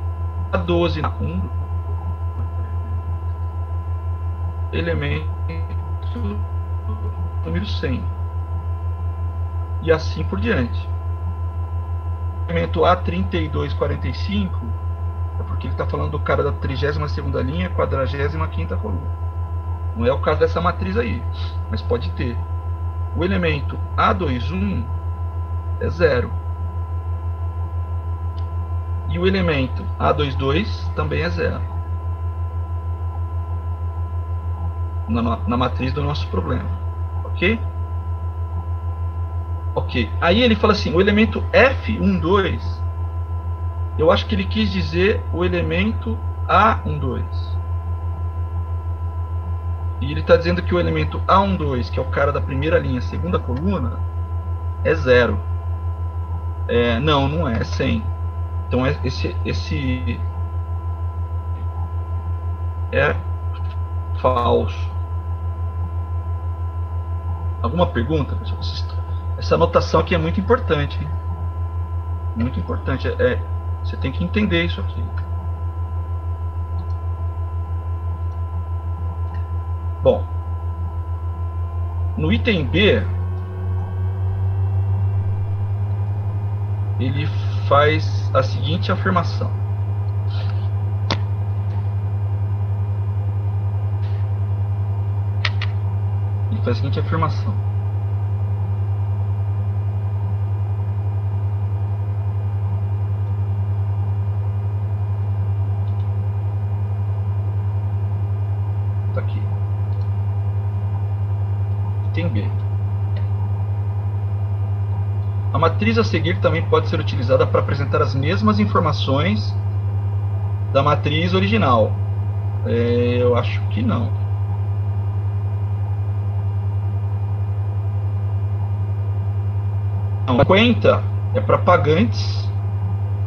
A12, A1. Elemento número 100. E assim por diante. O elemento A3245 é porque ele está falando do cara da 32ª linha, 45ª coluna. Não é o caso dessa matriz aí, mas pode ter. O elemento A21 é 0. E o elemento A22 também é 0. Na matriz do nosso problema. Ok? Ok. Aí ele fala assim, o elemento F12, eu acho que ele quis dizer o elemento A12. E ele está dizendo que o elemento A12, que é o cara da primeira linha, segunda coluna, é 0. Não é 100. Então esse é falso. Alguma pergunta, pessoal? Essa anotação aqui é muito importante, hein? Muito importante. Você tem que entender isso aqui. Bom, no item B, ele faz a seguinte afirmação. Ele faz a seguinte afirmação. Tá aqui. Item B. A matriz a seguir também pode ser utilizada para apresentar as mesmas informações da matriz original. Eu acho que não. 50 é para pagantes,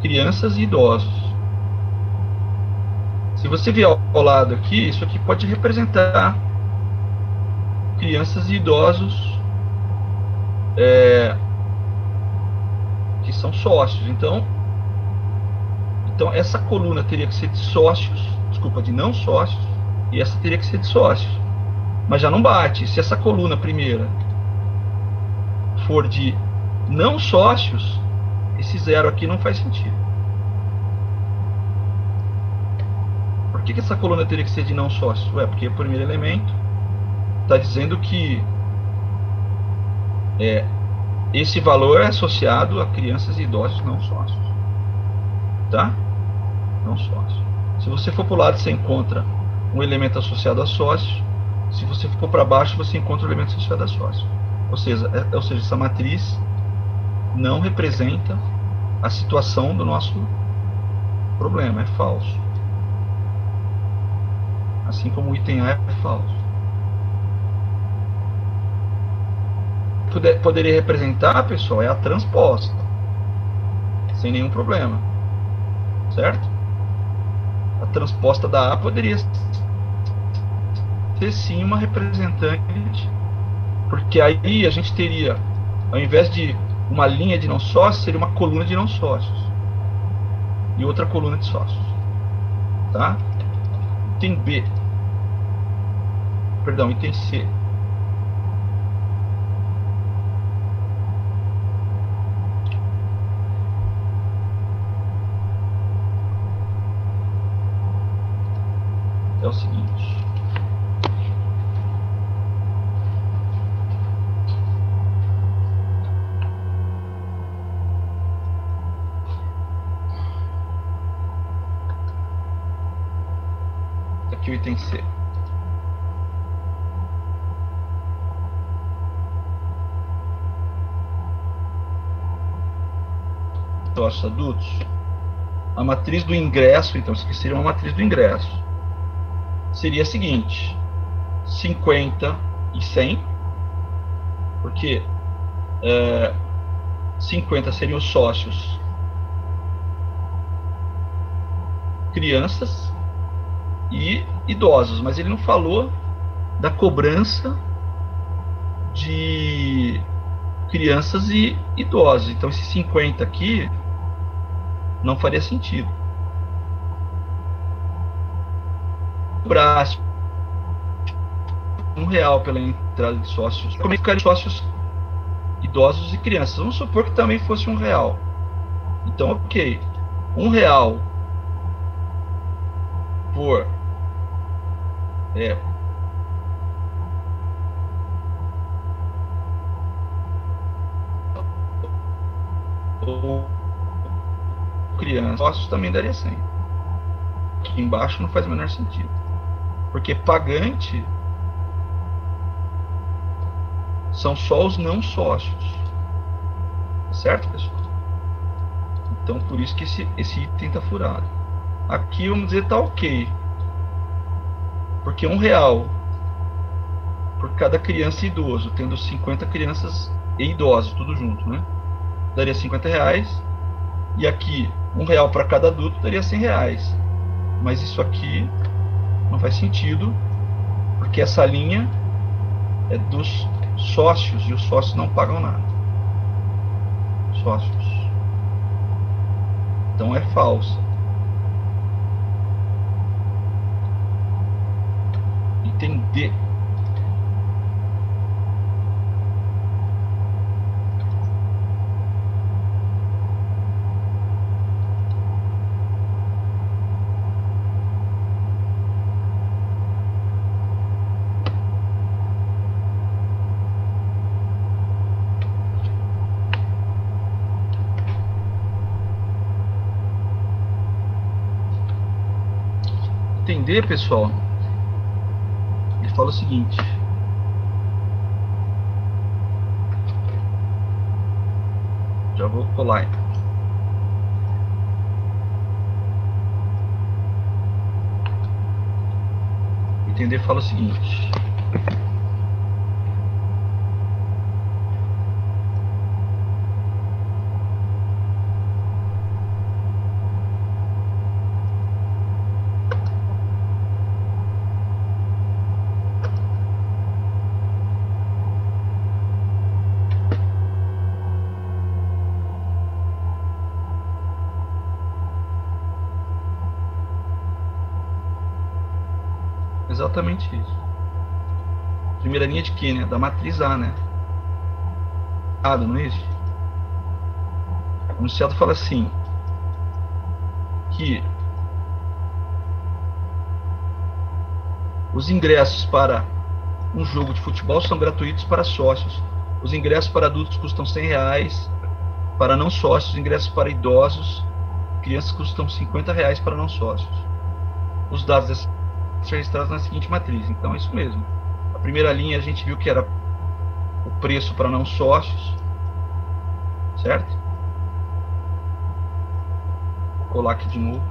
crianças e idosos. Se você vier ao lado aqui, isso aqui pode representar crianças e idosos que são sócios. Então essa coluna teria que ser de sócios, de não sócios, e essa teria que ser de sócios. Mas já não bate. Se essa coluna primeira for de não sócios, esse 0 aqui não faz sentido. Por que essa coluna teria que ser de não sócios? Porque o primeiro elemento está dizendo que esse valor é associado a crianças e idosos não sócios. Tá? Não sócios. Se você for para o lado, você encontra um elemento associado a sócios. Se você for para baixo, você encontra o elemento associado a sócios. Ou seja, essa matriz não representa a situação do nosso problema, é falso. Assim como o item A é falso. Poderia representar, pessoal, é a transposta, sem nenhum problema, certo? A transposta da A poderia ser sim uma representante, porque aí a gente teria, ao invés de uma linha de não sócios, seria uma coluna de não sócios. e outra coluna de sócios. Tá? Item B. Perdão, item C. É o seguinte. Aqui o item C. Sócios adultos. A matriz do ingresso, então isso aqui seria uma matriz do ingresso. Seria a seguinte: 50 e 100, porque 50 seriam os sócios crianças e idosos, mas ele não falou da cobrança de crianças e idosos. Então esse 50 aqui não faria sentido. Cobrasse R$1 pela entrada de sócios. Como é que ficariam sócios idosos e crianças? Vamos supor que também fosse R$1. Então, ok, R$1 por ou crianças, sócios também daria 100. Aqui embaixo não faz o menor sentido, porque pagante são só os não sócios, certo, pessoal? Então por isso que esse item está furado. Aqui vamos dizer tá ok, porque R$1 por cada criança e idoso, tendo 50 crianças e idosos tudo junto, né? Daria R$50, e aqui R$1 para cada adulto daria R$100. Mas isso aqui não faz sentido, porque essa linha é dos sócios e os sócios não pagam nada. Sócios. Então é falsa. Item D. Entender, pessoal, ele fala o seguinte: já vou colar. Entender fala o seguinte: exatamente isso. Primeira linha de quê, né? Da matriz A, né? Não é isso? O enunciado fala assim: que os ingressos para um jogo de futebol são gratuitos para sócios. Os ingressos para adultos custam R$100. Para não sócios, ingressos para idosos, crianças custam R$50 para não sócios. Os dados registrados na seguinte matriz. Então é isso mesmo. A primeira linha a gente viu que era o preço para não sócios, certo? Vou colar aqui de novo.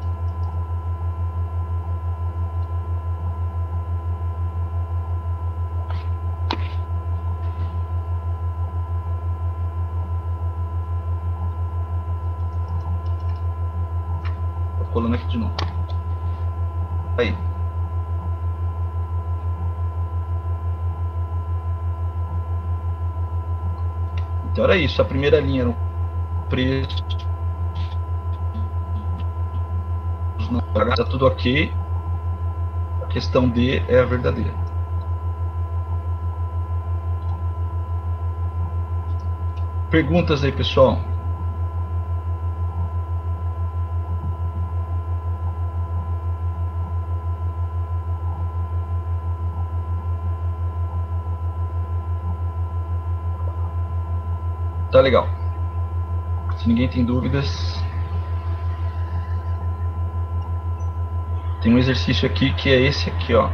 Vou colando aqui de novo. Aí. Então era isso, a primeira linha era o preço não está tudo ok. A questão D é a verdadeira. Perguntas aí, pessoal? Tá legal. Se ninguém tem dúvidas, tem um exercício aqui que é esse aqui, ó.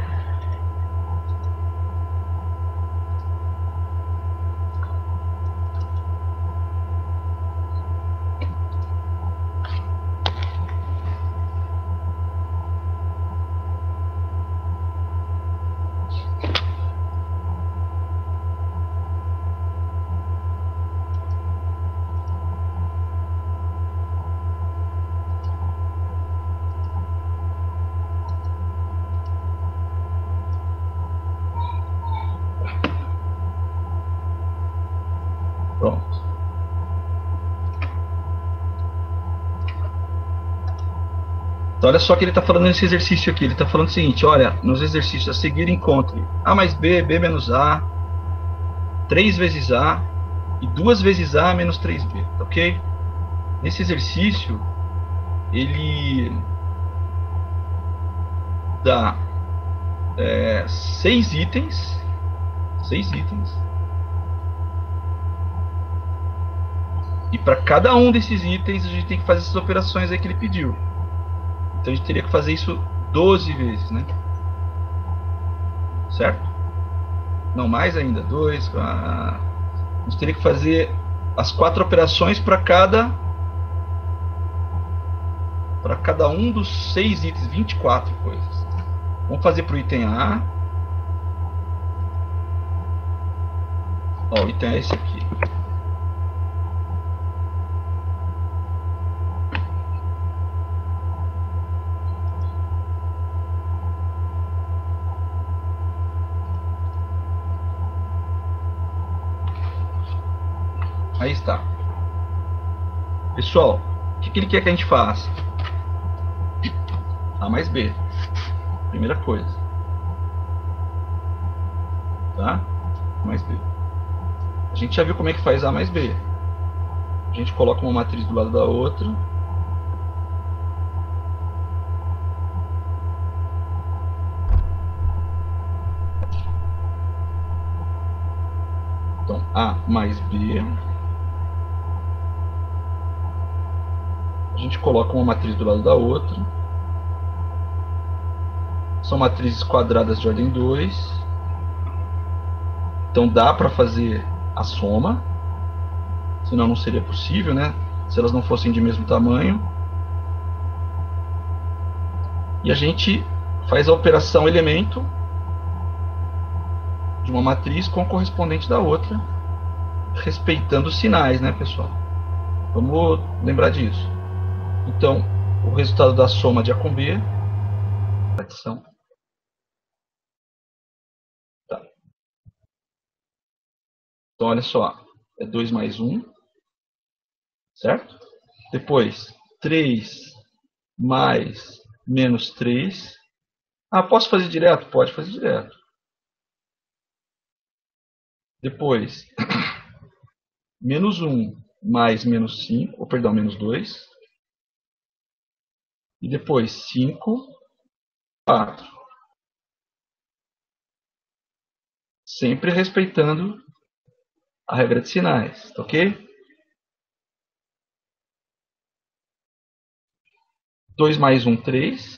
Pronto. Então, olha só o que ele está falando nesse exercício aqui. Ele está falando o seguinte: olha, nos exercícios a seguir, encontre A mais B, B menos A, 3 vezes A e 2 vezes A menos 3B. Ok? Nesse exercício, ele dá 6 itens. 6 itens. E para cada um desses itens, a gente tem que fazer essas operações aí que ele pediu. Então a gente teria que fazer isso 12 vezes, né? Certo? Não, mais ainda. 2. A gente teria que fazer as 4 operações para cada um dos 6 itens. 24 coisas. Vamos fazer para o item A. Ó, o item é esse aqui. Aí está. Pessoal, o que ele quer que a gente faça? A mais B. Primeira coisa. Tá? A mais B. A gente já viu como é que faz A mais B. A gente coloca uma matriz do lado da outra. Então, A mais B. A gente coloca uma matriz do lado da outra. São matrizes quadradas de ordem 2. Então dá para fazer a soma. Senão não seria possível, né? Se elas não fossem de mesmo tamanho. E a gente faz a operação elemento de uma matriz com o correspondente da outra, respeitando os sinais, né, pessoal? Vamos lembrar disso. Então, o resultado da soma de A com B, adição. Tá. Então, olha só, é 2 mais 1, certo? Depois, 3 mais menos 3. Ah, posso fazer direto? Pode fazer direto. Depois, menos 1 mais menos 5, ou perdão, menos 2. E depois 5, 4. Sempre respeitando a regra de sinais, ok? 2 mais 1, 3.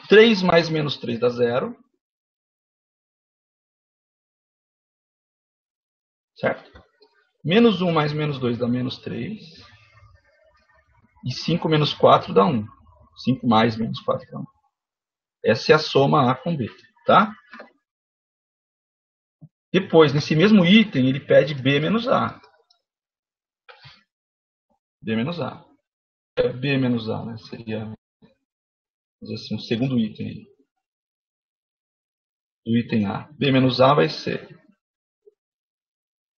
Três mais menos 3 dá 0. Certo? Menos 1 mais menos 2 dá menos 3. E 5 menos 4 dá 1. 5 mais menos 4 dá 1. Essa é a soma A com B. Tá? Depois, nesse mesmo item, ele pede B menos A. B menos A. B menos A, né? Seria, vamos dizer assim, o segundo item aí. Do item A. B menos A vai ser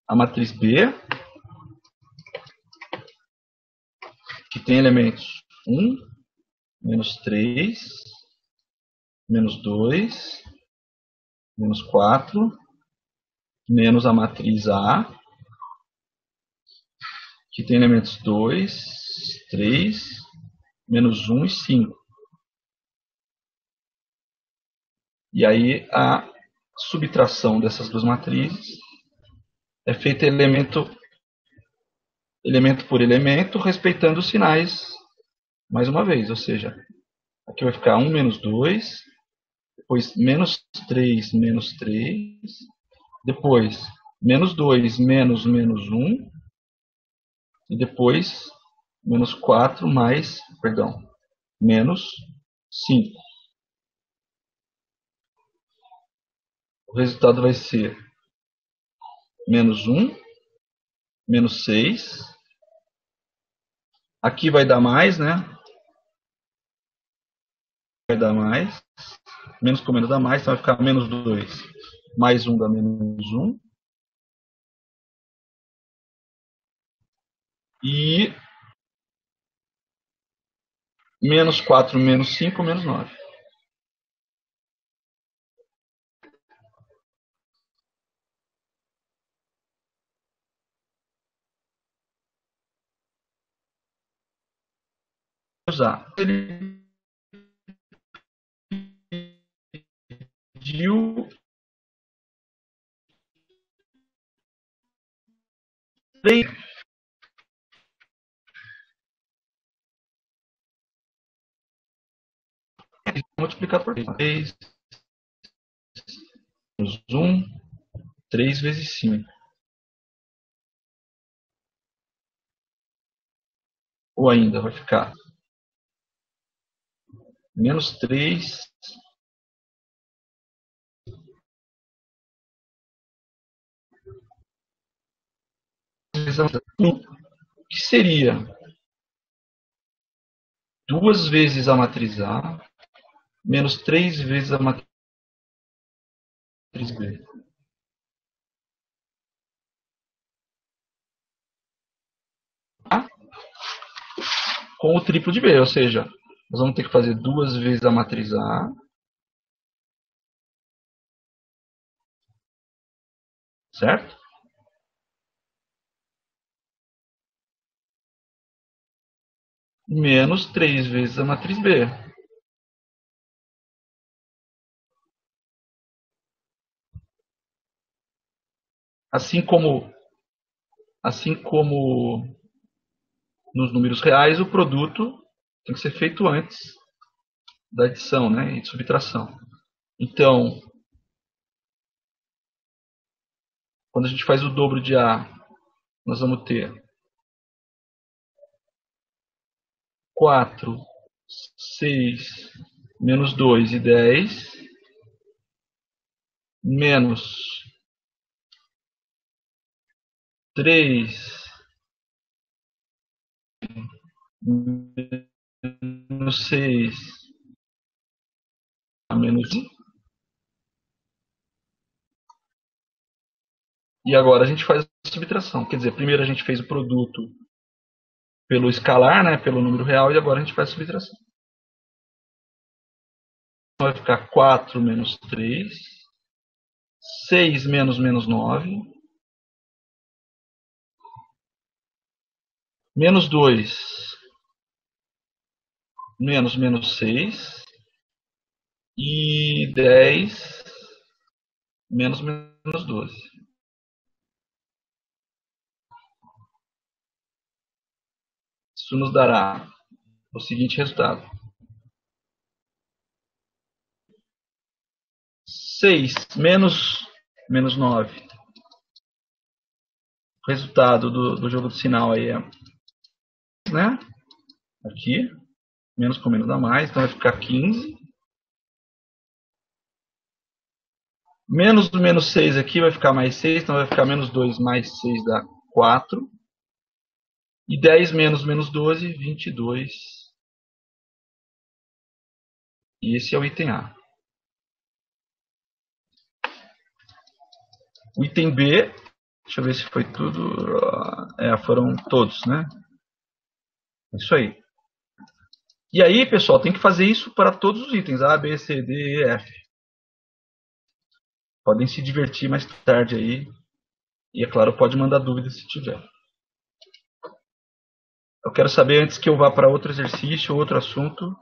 a matriz B, que tem elementos 1, menos 3, menos 2, menos 4, menos a matriz A, que tem elementos 2, 3, menos 1 e 5. E aí a subtração dessas duas matrizes é feita elemento por elemento, respeitando os sinais mais uma vez. Ou seja, aqui vai ficar 1 menos 2, depois menos 3 menos 3, depois menos 2 menos menos 1, e depois menos 4 mais, perdão, menos 5. O resultado vai ser menos 1, menos 6. Aqui vai dar mais, né? Vai dar mais. Menos com menos dá mais, então vai ficar menos 2 mais 1 dá menos 1. E menos 4 menos 5 menos 9. Usar. Ele dividiu 3 multiplicado por 3. 3 menos 1, 3 vezes 5. Ou ainda vai ficar menos 3 vezes 1, que seria 2 vezes a matriz A menos 3 vezes a matriz B. A com o triplo de B, ou seja, nós vamos ter que fazer 2 vezes a matriz A, certo? Menos 3 vezes a matriz B. Assim como nos números reais, o produto tem que ser feito antes da adição, né, e de subtração. Então, quando a gente faz o dobro de A, nós vamos ter 4, 6, menos 2 e 10, menos 3, menos 6, menos 1. E agora a gente faz a subtração. Quer dizer, primeiro a gente fez o produto pelo escalar, né, pelo número real, e agora a gente faz a subtração. Vai ficar 4 menos 3, 6 menos menos 9, menos 2 menos menos 6 e 10 menos menos 12. Isso nos dará o seguinte resultado: 6 menos menos 9. O resultado do jogo do sinal aí é, né? Aqui, menos com menos dá mais, então vai ficar 15. Menos do menos 6 aqui vai ficar mais 6, então vai ficar menos 2 mais 6 dá 4. E 10 menos menos 12, 22. E esse é o item A. O item B, deixa eu ver se foi tudo. Foram todos, né? Isso aí. E aí, pessoal, tem que fazer isso para todos os itens. A, B, C, D, E, F. Podem se divertir mais tarde aí. E, é claro, pode mandar dúvidas se tiver. Eu quero saber, antes que eu vá para outro exercício, outro assunto,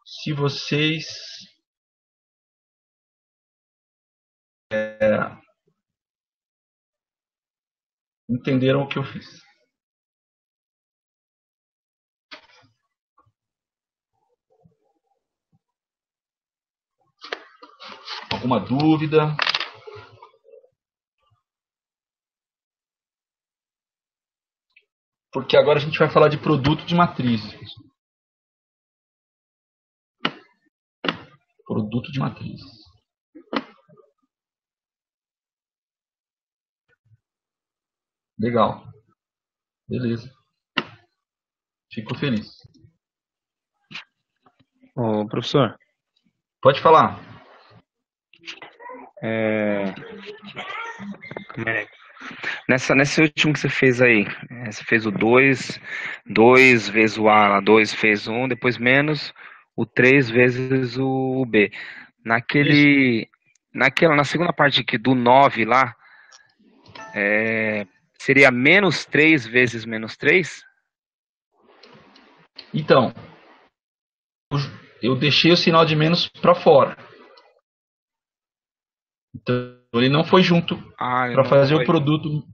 se vocês entenderam o que eu fiz. Alguma dúvida? Porque agora a gente vai falar de produto de matrizes. Produto de matrizes. Legal. Beleza. Fico feliz. Ô, professor, Pode falar. nesse último que você fez aí, você fez o 2 vezes o A, lá, 2 fez 1, depois menos o 3 vezes o B. Na segunda parte aqui do 9 lá, seria menos 3 vezes menos 3? Então, eu deixei o sinal de menos para fora. Então, ele não foi junto para fazer o produto.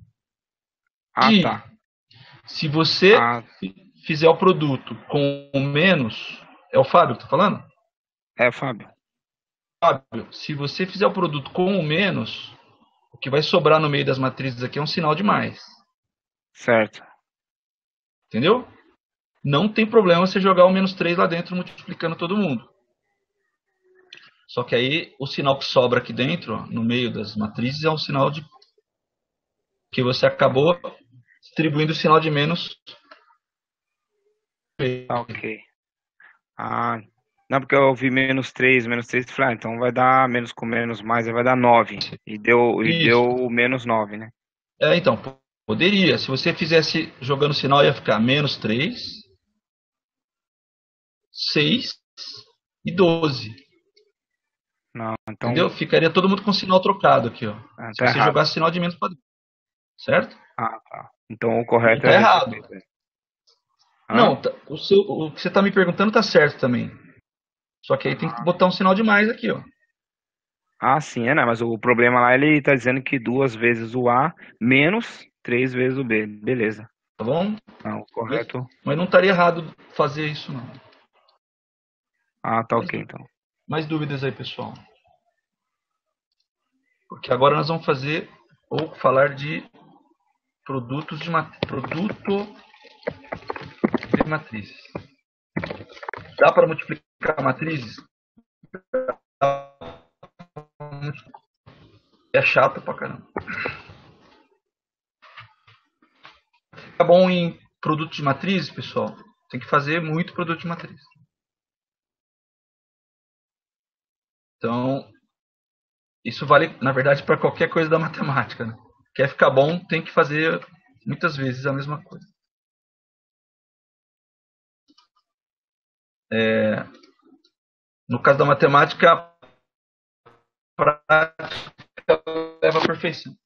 Tá. Se você fizer o produto com menos... É o Fábio que tá falando? É, Fábio. Fábio, se você fizer o produto com o menos, o que vai sobrar no meio das matrizes aqui é um sinal de mais. Certo. Entendeu? Não tem problema você jogar o menos 3 lá dentro multiplicando todo mundo. Só que aí o sinal que sobra aqui dentro, ó, no meio das matrizes, é um sinal de que você acabou distribuindo o sinal de menos. Ok. Não, porque eu ouvi menos 3, falei, então vai dar menos com menos mais, aí vai dar 9. E deu menos 9, né? Então, poderia. Se você fizesse jogando sinal, ia ficar menos 3, 6 e 12. Não, então... Entendeu? Ficaria todo mundo com o sinal trocado aqui, ó. Se você jogasse sinal de menos para dentro. Certo? Tá. Então o correto tá errado. Não, o que você está me perguntando tá certo também. Só que aí tem que botar um sinal de mais aqui, ó. Sim, né? Mas o problema lá, ele tá dizendo que 2 vezes o A menos 3 vezes o B. Beleza. Tá bom? Não, correto. Mas não estaria errado fazer isso, não. Tá ok, então. Mais dúvidas aí, pessoal? Porque agora nós vamos falar de produto de matrizes. Dá para multiplicar matrizes? É chato pra caramba. Fica bom em produto de matrizes, pessoal? Tem que fazer muito produto de matriz. Então, isso vale, na verdade, para qualquer coisa da matemática, né? Quer ficar bom, tem que fazer muitas vezes a mesma coisa. No caso da matemática, a prática leva à perfeição.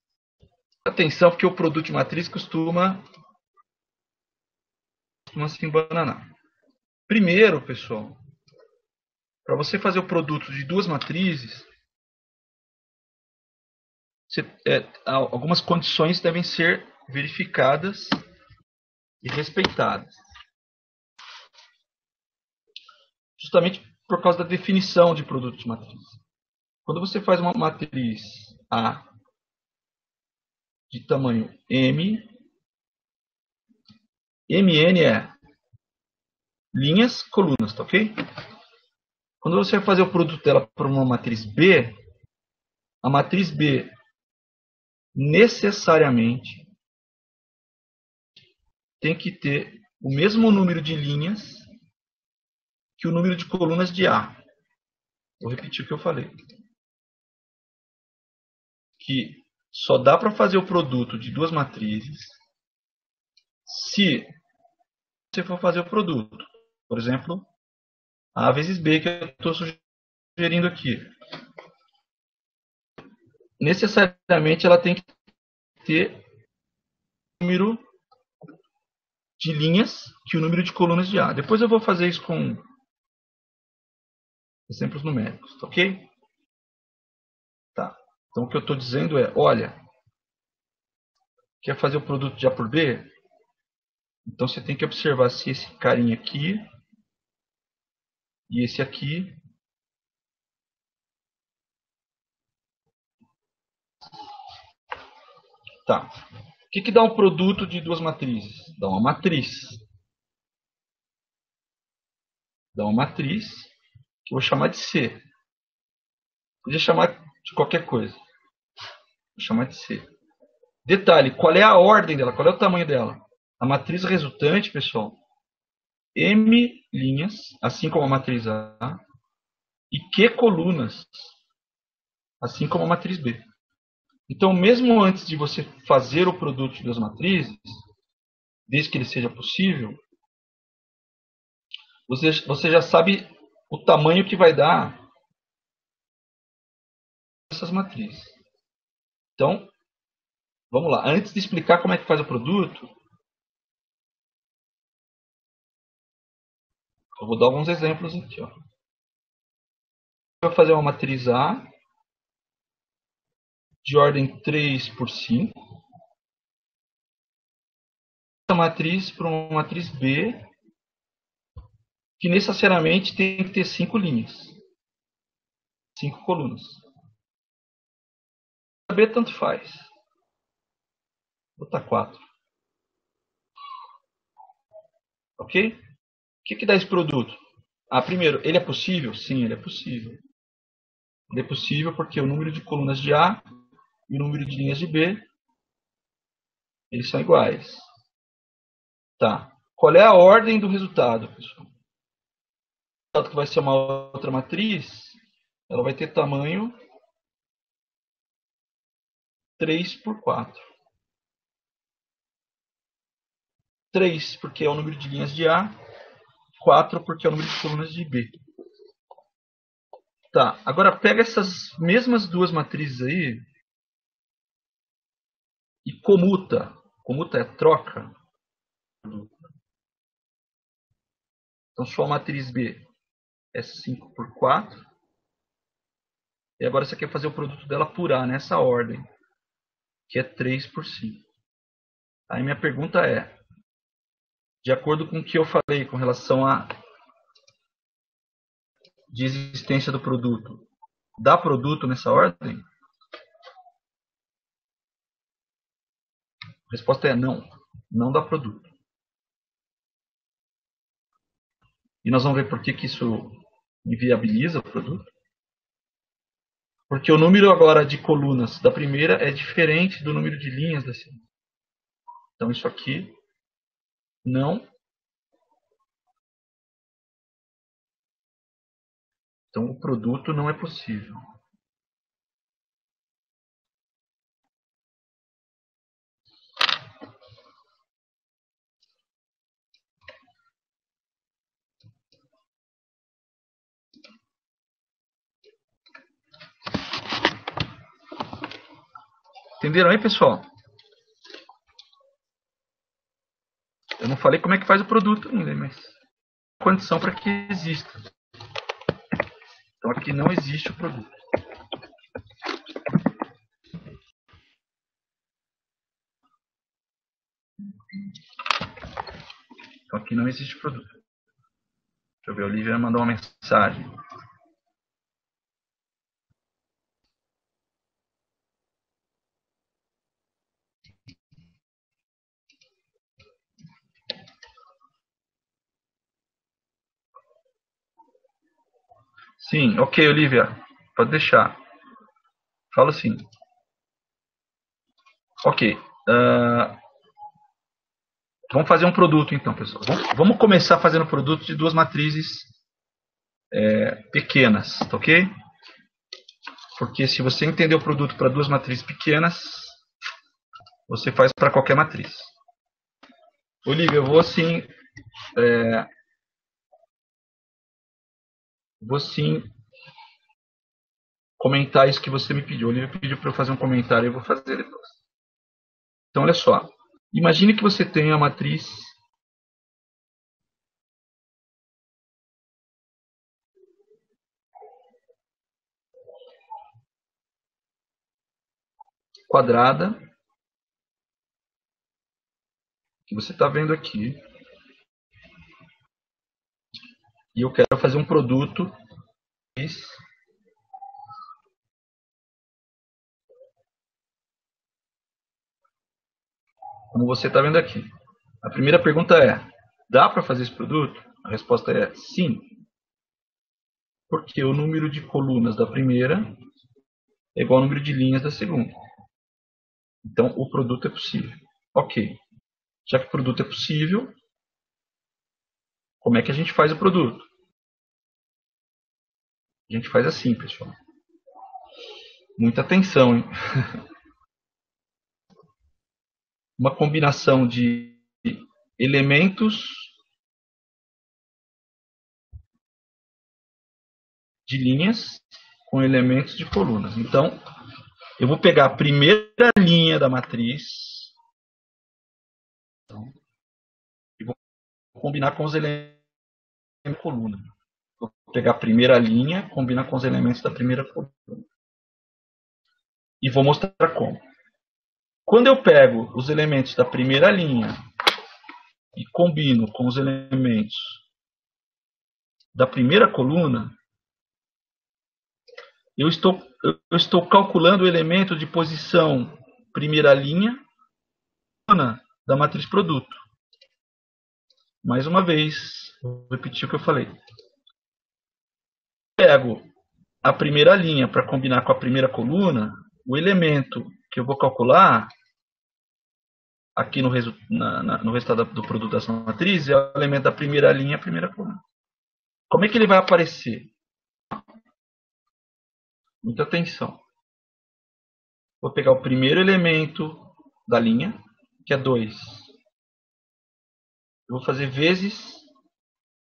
Atenção, porque o produto de matriz costuma se embananar. Primeiro, pessoal, para você fazer o produto de duas matrizes, algumas condições devem ser verificadas e respeitadas. Justamente por causa da definição de produto de matriz. Quando você faz uma matriz A de tamanho M, MN é linhas, colunas, tá ok? Quando você vai fazer o produto dela para uma matriz B, a matriz B necessariamente tem que ter o mesmo número de linhas que o número de colunas de A. Vou repetir o que eu falei. Que só dá para fazer o produto de duas matrizes se você for fazer o produto. Por exemplo, A vezes B, que eu estou sugerindo aqui. Necessariamente ela tem que ter o número de linhas que o número de colunas de A. Depois eu vou fazer isso com exemplos numéricos, ok? Tá. Então o que eu estou dizendo é, olha, quer fazer o produto de A por B? Então você tem que observar se esse carinha aqui e esse aqui tá. O que dá um produto de duas matrizes? Dá uma matriz. Dá uma matriz que eu vou chamar de C. Podia chamar de qualquer coisa. Vou chamar de C. Detalhe, qual é a ordem dela? Qual é o tamanho dela? A matriz resultante, pessoal, M linhas, assim como a matriz A, e Q colunas, assim como a matriz B. Então, mesmo antes de você fazer o produto de duas matrizes, desde que ele seja possível, você já sabe o tamanho que vai dar essas matrizes. Então, vamos lá. Antes de explicar como é que faz o produto, eu vou dar alguns exemplos aqui. Ó. Eu vou fazer uma matriz A de ordem 3 por 5. Essa matriz para uma matriz B, que necessariamente tem que ter 5 linhas, 5 colunas. A B tanto faz. Vou botar 4. Ok? O que dá esse produto? Ah, primeiro, ele é possível? Sim, ele é possível. Ele é possível porque o número de colunas de A e o número de linhas de B, eles são iguais. Tá. Qual é a ordem do resultado, pessoal? O resultado que vai ser uma outra matriz, ela vai ter tamanho 3 por 4. 3 porque é o número de linhas de A, 4 porque é o número de colunas de B. Tá, agora pega essas mesmas duas matrizes aí e comuta. Comuta é troca. Então sua matriz B é 5 por 4. E agora você quer fazer o produto dela por A, nessa ordem, que é 3 por 5. Aí minha pergunta é, de acordo com o que eu falei com relação à de existência do produto, dá produto nessa ordem? A resposta é não. Não dá produto. E nós vamos ver por que isso inviabiliza o produto. Porque o número agora de colunas da primeira é diferente do número de linhas da segunda. Então isso aqui não. Então o produto não é possível. Entenderam aí, pessoal? Eu não falei como é que faz o produto ainda, mas condição para que exista. Então aqui não existe o produto. Então aqui não existe o produto. Deixa eu ver, a Olivia mandou uma mensagem. Sim, ok, Olivia. Pode deixar. Fala sim. Ok. Vamos fazer um produto, então, pessoal. Vamos começar fazendo produto de duas matrizes pequenas, tá ok? Porque se você entender o produto para duas matrizes pequenas, você faz para qualquer matriz. Olivia, eu vou sim comentar isso que você me pediu. A Olivia pediu para eu fazer um comentário e eu vou fazer depois. Então, olha só. Imagine que você tem a matriz quadrada, que você está vendo aqui, e eu quero fazer um produto como você está vendo aqui. A primeira pergunta é: dá para fazer esse produto? A resposta é sim, porque o número de colunas da primeira é igual ao número de linhas da segunda. Então, o produto é possível. Ok. Já que o produto é possível, como é que a gente faz o produto? A gente faz assim, pessoal. Muita atenção, hein? Uma combinação de elementos de linhas com elementos de colunas. Então, eu vou pegar a primeira linha da matriz e vou combinar com os elementos da coluna. Vou pegar a primeira linha, combinar com os elementos da primeira coluna. E vou mostrar como. Quando eu pego os elementos da primeira linha e combino com os elementos da primeira coluna, eu estou calculando o elemento de posição primeira linha da matriz produto. Mais uma vez, vou repetir o que eu falei. Pego a primeira linha para combinar com a primeira coluna, o elemento que eu vou calcular aqui no resultado do produto dessa matriz é o elemento da primeira linha e a primeira coluna. Como é que ele vai aparecer? Muita atenção. Vou pegar o primeiro elemento da linha, que é 2. Eu vou fazer vezes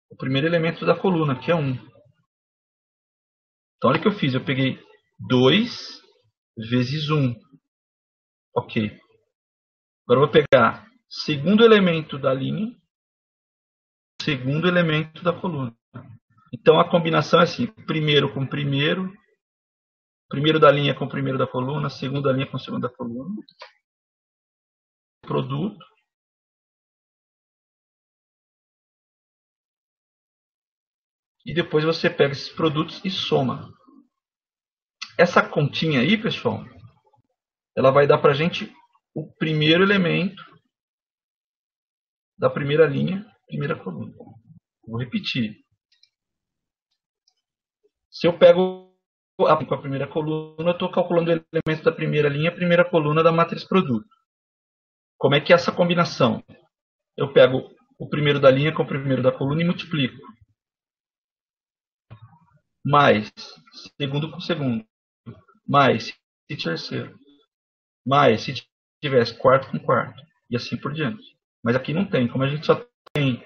o primeiro elemento da coluna, que é 1. Então, olha o que eu fiz. Eu peguei 2 vezes 1. Ok. Agora eu vou pegar o segundo elemento da linha, o segundo elemento da coluna. Então, a combinação é assim. Primeiro com primeiro da linha com o primeiro da coluna, segunda linha com o segundo da coluna, produto, e depois você pega esses produtos e soma. Essa continha aí, pessoal, ela vai dar para a gente o primeiro elemento da primeira linha, primeira coluna. Vou repetir. Se eu pego a primeira coluna, eu estou calculando o elemento da primeira linha, primeira coluna da matriz produto. Como é que é essa combinação? Eu pego o primeiro da linha com o primeiro da coluna e multiplico. Mais segundo com segundo. Mais se terceiro. Mais se tivesse quarto com quarto. E assim por diante. Mas aqui não tem. Como a gente só tem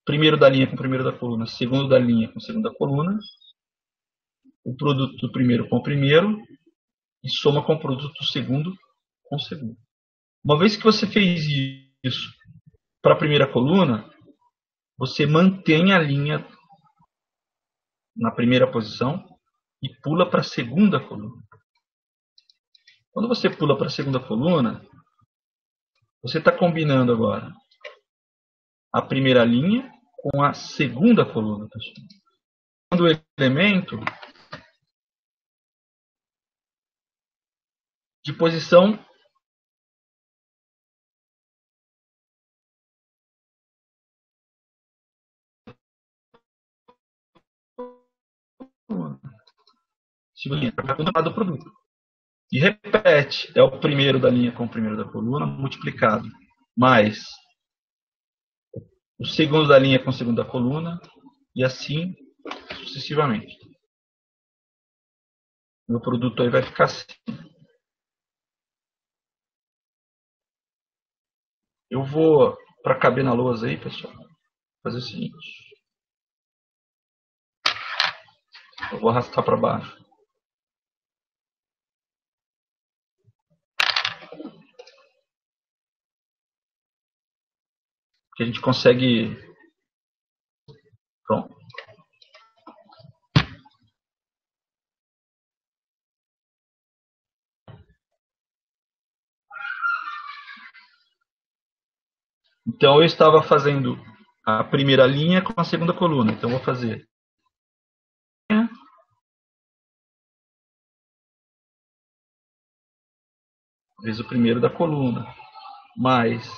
primeiro da linha com primeiro da coluna, segundo da linha com segundo da coluna, o produto do primeiro com o primeiro e soma com o produto do segundo com o segundo. Uma vez que você fez isso para a primeira coluna, você mantém a linha na primeira posição e pula para a segunda coluna. Quando você pula para a segunda coluna, você está combinando agora a primeira linha com a segunda coluna. Quando o elemento de posição do produto. E repete, é o primeiro da linha com o primeiro da coluna multiplicado mais o segundo da linha com o segundo da coluna, e assim sucessivamente. Meu produto aí vai ficar assim. Eu vou, para caber na lousa aí, pessoal, fazer o seguinte. Eu vou arrastar para baixo. Que a gente consegue. Pronto. Então eu estava fazendo a primeira linha com a segunda coluna. Então eu vou fazer vezes o primeiro da coluna, mais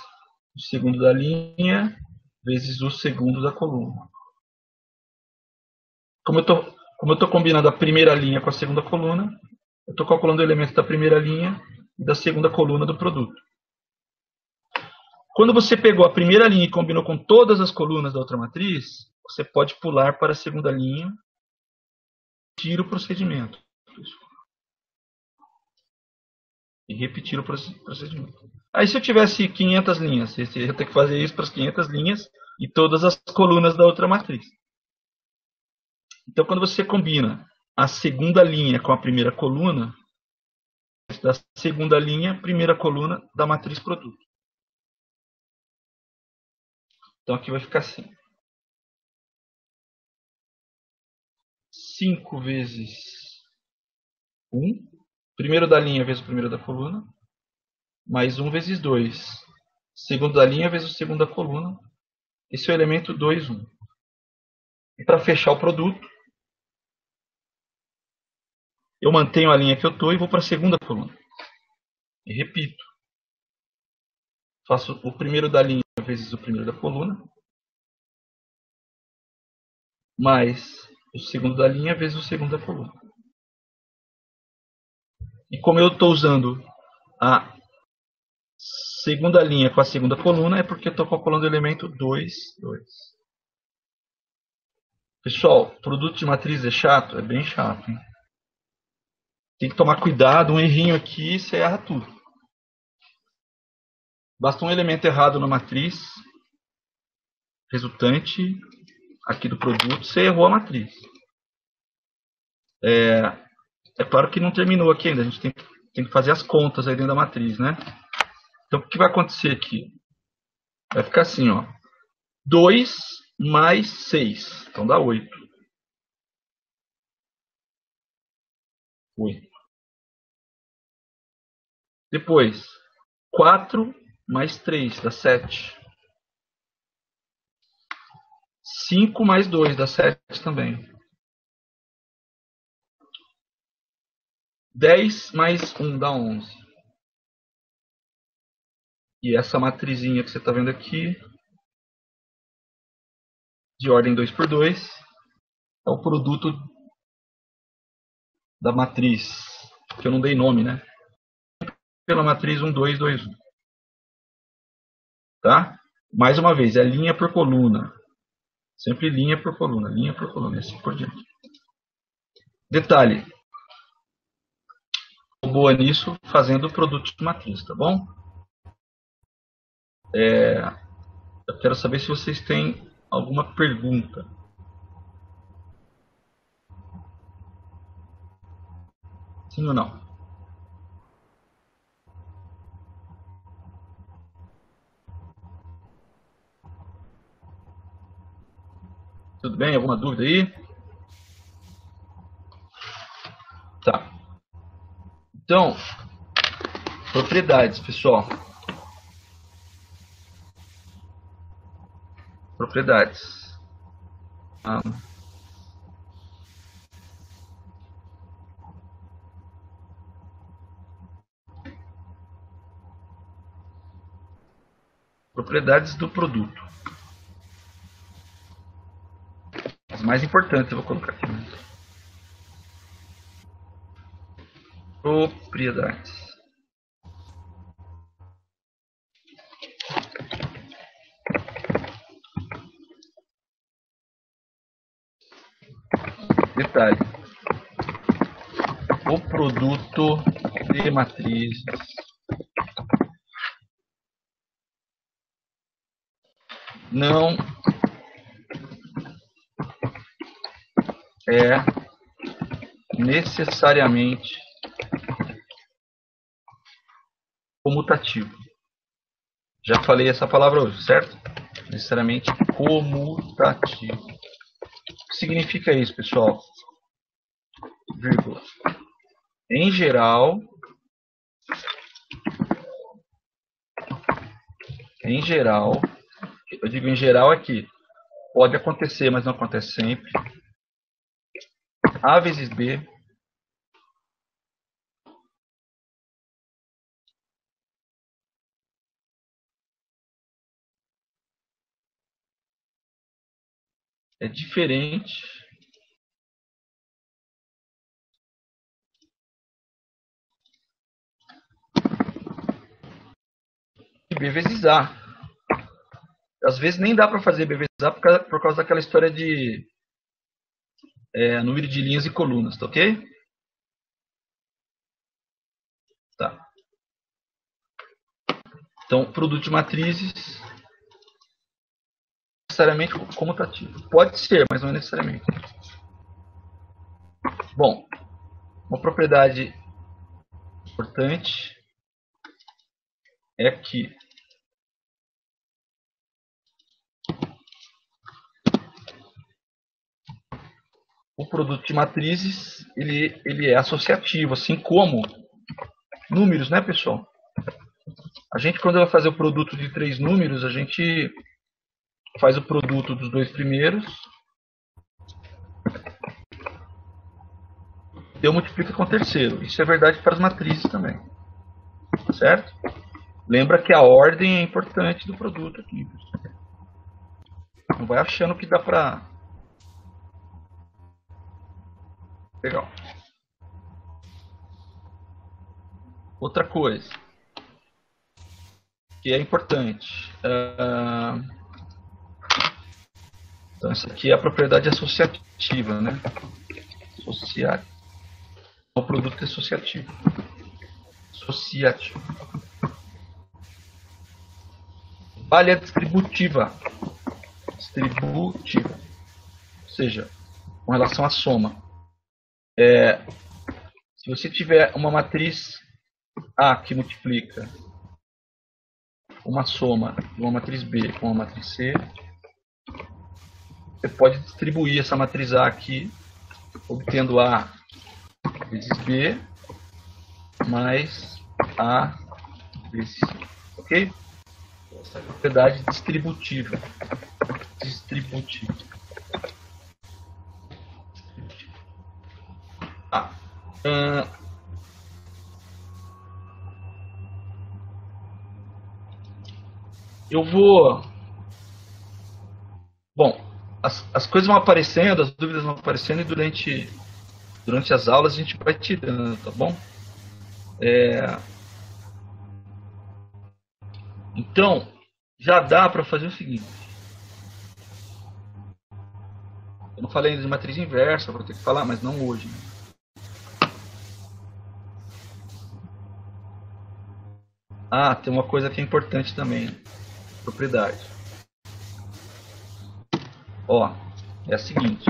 o segundo da linha, vezes o segundo da coluna. Como eu estou combinando a primeira linha com a segunda coluna, eu estou calculando o elemento da primeira linha e da segunda coluna do produto. Quando você pegou a primeira linha e combinou com todas as colunas da outra matriz, você pode pular para a segunda linha e repetir o procedimento. E repetir o procedimento. Aí se eu tivesse 500 linhas, eu ia ter que fazer isso para as 500 linhas e todas as colunas da outra matriz. Então quando você combina a segunda linha com a primeira coluna, da segunda linha, primeira coluna da matriz produto. Então aqui vai ficar assim. 5 vezes 1, primeiro da linha vezes o primeiro da coluna, mais 1 vezes 2, segundo da linha vezes o segundo da coluna, esse é o elemento 2, 1. E para fechar o produto, eu mantenho a linha que eu estou e vou para a segunda coluna. E repito. Faço o primeiro da linha vezes o primeiro da coluna, mais o segundo da linha vezes o segundo da coluna. E como eu estou usando a segunda linha com a segunda coluna, é porque eu estou calculando o elemento 2, 2. Pessoal, produto de matriz é chato? É bem chato, hein? Tem que tomar cuidado, um errinho aqui, você erra tudo. Basta um elemento errado na matriz resultante aqui do produto, você errou a matriz. É claro que não terminou aqui ainda, a gente tem que fazer as contas aí dentro da matriz, né? Então o que vai acontecer aqui? Vai ficar assim, ó. 2 mais 6, então dá 8. 8. Depois, 4 mais 3 dá 7. 5 mais 2 dá 7 também. 10 mais 1 dá 11. E essa matrizinha que você está vendo aqui, de ordem 2 por 2, é o produto da matriz, que eu não dei nome, né? Pela matriz 1, 2, 2, 1. Tá? Mais uma vez, é linha por coluna. Sempre linha por coluna, e assim por diante. Detalhe. Boa nisso, fazendo o produto de matriz, tá bom? Eu quero saber se vocês têm alguma pergunta. Sim ou não? Tudo bem? Alguma dúvida aí? Tá. Então, propriedades, pessoal. Propriedades. Propriedades do produto. As mais importantes eu vou colocar aqui. Propriedades. Detalhe. O produto de matrizes não é necessariamente comutativo. Já falei essa palavra hoje, certo? Necessariamente comutativo. O que significa isso, pessoal? Vírgula. Em geral, eu digo em geral aqui, pode acontecer, mas não acontece sempre. A vezes B é diferente de B vezes A. Às vezes nem dá para fazer B vezes A por causa daquela história de número de linhas e colunas, tá ok? Tá. Então, produto de matrizes necessariamente comutativo. Pode ser, mas não é necessariamente. Bom, uma propriedade importante é que o produto de matrizes ele é associativo, assim como números, né, pessoal? A gente, quando vai fazer o produto de 3 números, a gente faz o produto dos 2 primeiros e eu multiplico com o terceiro. Isso é verdade para as matrizes também, certo? Lembra que a ordem é importante do produto aqui. Não vai achando que dá para... Legal. Outra coisa que é importante. Então, essa aqui é a propriedade associativa, né? Associar. O produto associativo. Associativo. Vale a distributiva. Distributiva. Ou seja, com relação à soma. Se você tiver uma matriz A que multiplica uma soma de uma matriz B com uma matriz C, você pode distribuir essa matriz A aqui, obtendo A vezes B mais A vezes C. Ok? Essa é a propriedade distributiva. Distributiva. Eu vou... Bom, as coisas vão aparecendo, as dúvidas vão aparecendo e durante as aulas a gente vai tirando, tá bom? Então, já dá para fazer o seguinte. Eu não falei ainda de matriz inversa, vou ter que falar, mas não hoje. Ah, tem uma coisa que é importante também. Propriedade. Ó, é a seguinte.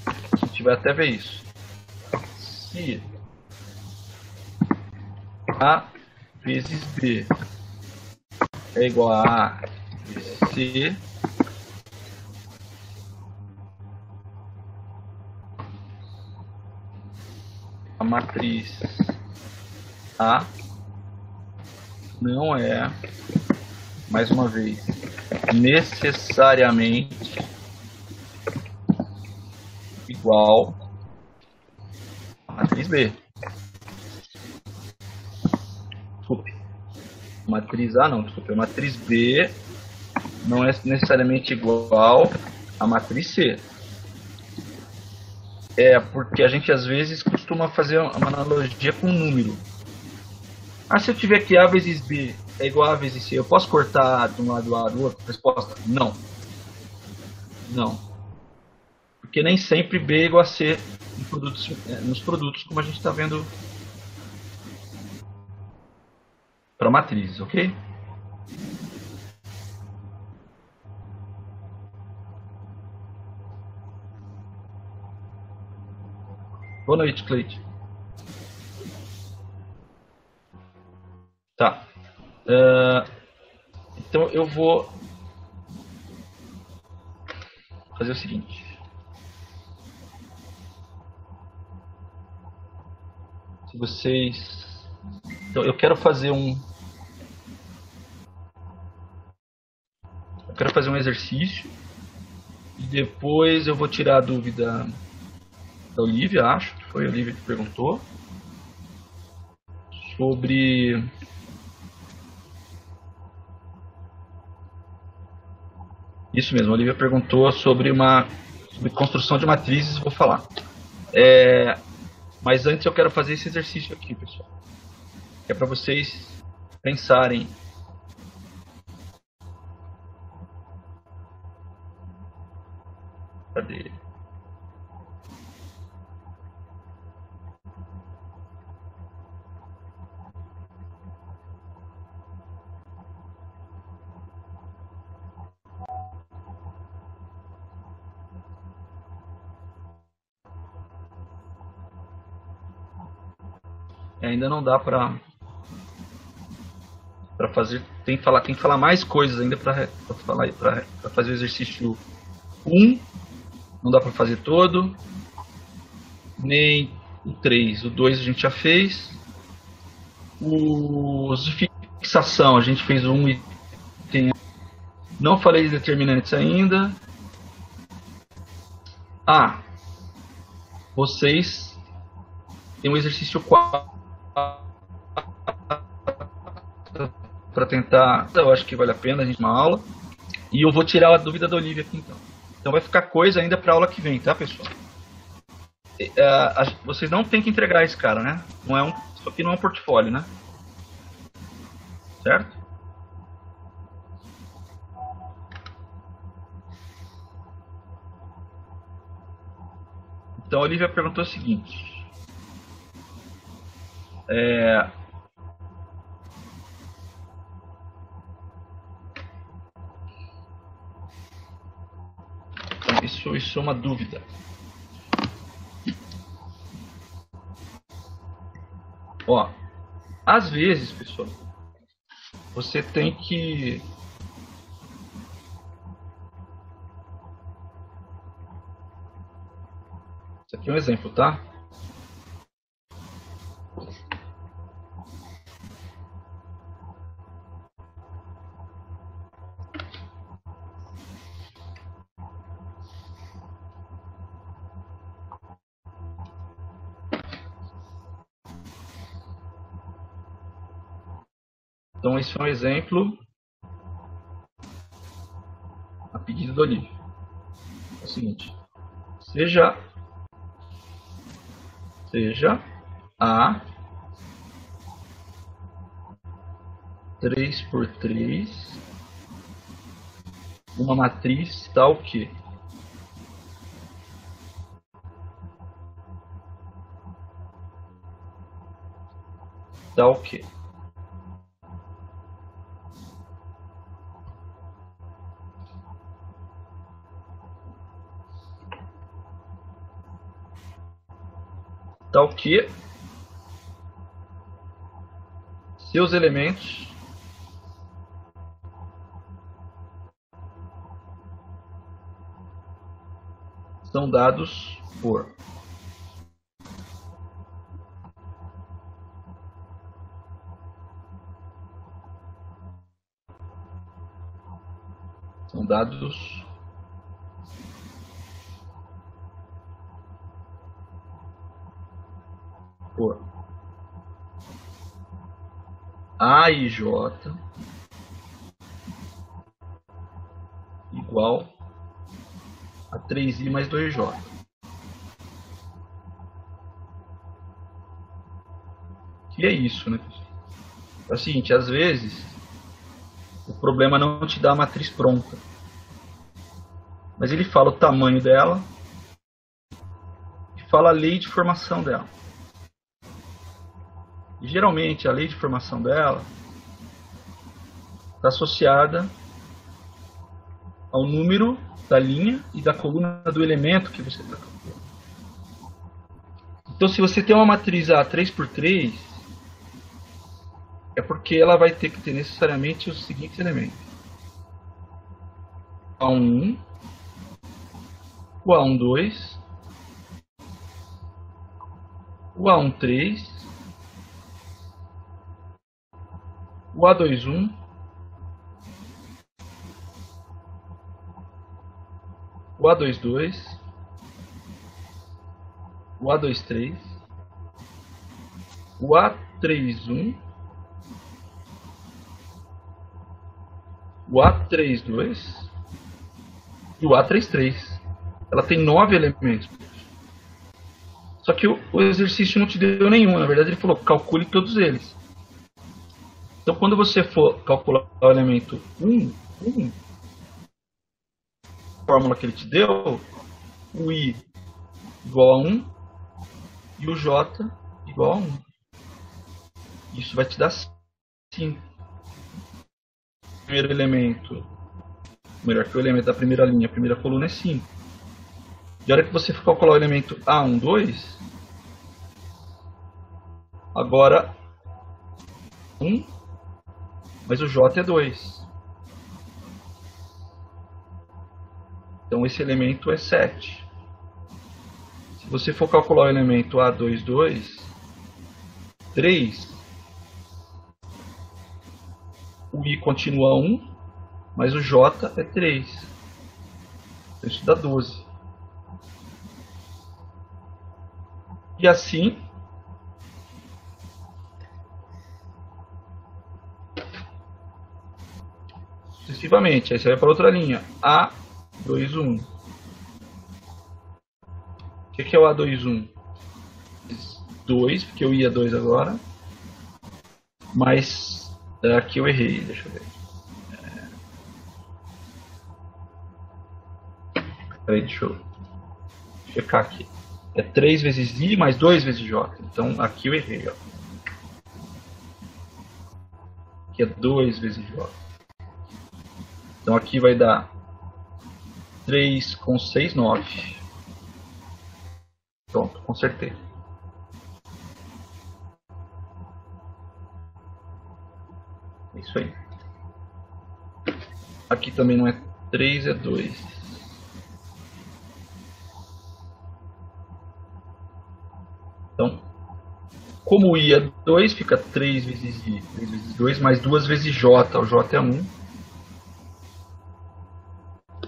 A gente vai até ver isso. Se A vezes B é igual a A vezes C, a matriz A não é, mais uma vez, necessariamente igual a matriz B. Desculpe. Matriz A não, desculpe. A matriz B não é necessariamente igual a matriz C. É porque a gente às vezes costuma fazer uma analogia com um número. Ah, se eu tiver aqui A vezes B é igual a A vezes C, eu posso cortar de um lado A do outro? Resposta: não. Não. porque nem sempre B é igual a C nos produtos, como a gente está vendo para matrizes, ok? Boa noite, Cleide. Tá. Então eu vou fazer o seguinte. Se vocês... Então eu quero fazer um... Eu quero fazer um exercício. E depois eu vou tirar a dúvida da Olivia, acho que foi a Olivia que perguntou. Sobre... Isso mesmo, a Olivia perguntou sobre construção de matrizes, vou falar. Mas antes eu quero fazer esse exercício aqui, pessoal. Que é para vocês pensarem. Cadê? Ainda não dá para fazer, tem que falar mais coisas ainda para fazer o exercício 1, não dá para fazer todo, nem o 3, o 2 a gente já fez, os de fixação a gente fez o 1 e tem, não falei de determinantes ainda. Vocês tem um exercício 4 para tentar, eu acho que vale a pena a gente uma aula. E eu vou tirar a dúvida da Olivia aqui então. Então vai ficar coisa ainda para a aula que vem, tá, pessoal? Vocês não tem que entregar esse cara, né? Isso aqui não é um portfólio, né? Certo? Então a Olivia perguntou o seguinte. Isso é uma dúvida. Às vezes, pessoal, você tem que... Isso aqui é um exemplo, tá? Então, esse é um exemplo a pedido do Olívio. É o seguinte. Seja A 3×3 uma matriz tal que seus elementos são dados por A e J igual a 3i mais 2j. Que é isso, né? É o seguinte, às vezes o problema não te dá a matriz pronta, mas ele fala o tamanho dela fala a lei de formação dela. E, geralmente, a lei de formação dela está associada ao número da linha e da coluna do elemento que você está calculando. Então, se você tem uma matriz A 3×3, é porque ela vai ter que ter necessariamente os seguintes elementos: A1, o A12, o A13, o A21, o A22, o A23, o A31, o A32 e o A33. Ela tem 9 elementos. Só que o exercício não te deu nenhum. Na verdade, ele falou, calcule todos eles. Então, quando você for calcular o elemento 1, a fórmula que ele te deu, o I igual a 1 e o J igual a 1. Isso vai te dar 5. O primeiro elemento, melhor que o elemento da primeira linha, a primeira coluna é 5. E a hora que você for calcular o elemento A12, agora 1, mas o J é 2. Então esse elemento é 7. Se você for calcular o elemento A22, 3, o I continua 1, mas o J é 3. Então isso dá 12. E assim sucessivamente. Aí você vai para outra linha. A21. O que é o A21? 2, porque eu ia 2 agora. Mas aqui eu errei. Deixa eu ver. Peraí, deixa eu checar aqui. É 3 vezes I mais 2 vezes J. Então aqui eu errei. Ó. Aqui é 2 vezes J. Então aqui vai dar 3 com 6, 9. Pronto, consertei. É isso aí. Aqui também não é 3, é 2. Então, como o I é 2, fica 3 vezes I, 3 vezes 2, mais 2 vezes J. O J é 1.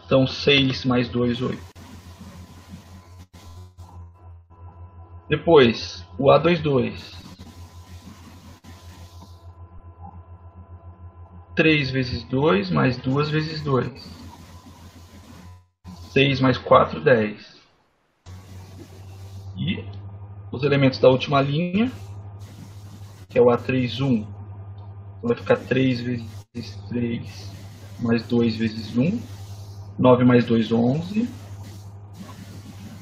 Então, 6 mais 2, 8. Depois, o A22. 3 vezes 2, mais 2 vezes 2. 6 mais 4, 10. E os elementos da última linha, que é o A31. Então vai ficar 3 vezes 3, mais 2 vezes 1. 9 mais 2, 11.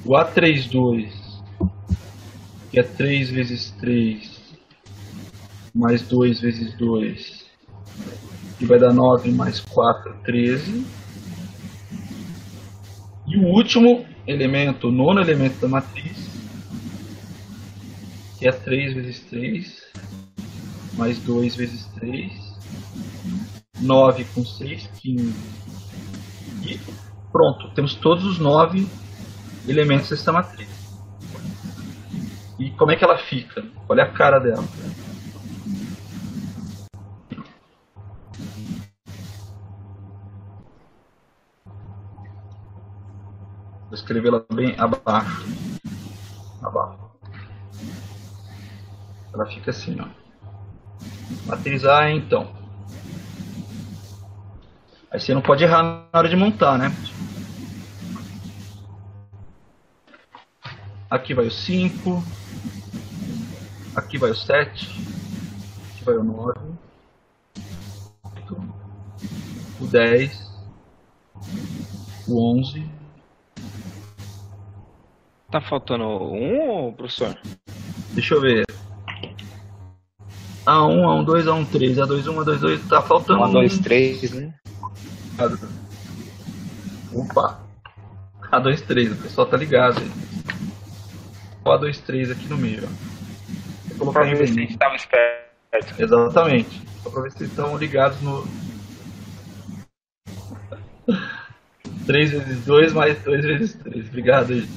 O A32, que é 3 vezes 3, mais 2 vezes 2, que vai dar 9 mais 4, 13. E o último elemento, o nono elemento da matriz, que é 3 vezes 3, mais 2 vezes 3, 9 com 6, 15. E pronto, temos todos os 9 elementos dessa matriz. E como é que ela fica? Olha a cara dela. Vou escrever ela bem abaixo. Ela fica assim, ó. Matriz A, então. Aí você não pode errar na hora de montar, né? Aqui vai o 5. Aqui vai o 7. Aqui vai o 9. O 10. O 11. Tá faltando um, professor? Deixa eu ver. A1, A1, 2, A1, 3, A2, 1, A2, 2, tá faltando 1, 2, 3, né? Opa. A2, 3, o pessoal tá ligado aí. O A2, 3 aqui no meio, ó. Vou colocar Pra ver se a gente tava esperto. Exatamente. Só pra ver se estão ligados no 3 vezes 2 mais 2 vezes 3. Obrigado aí.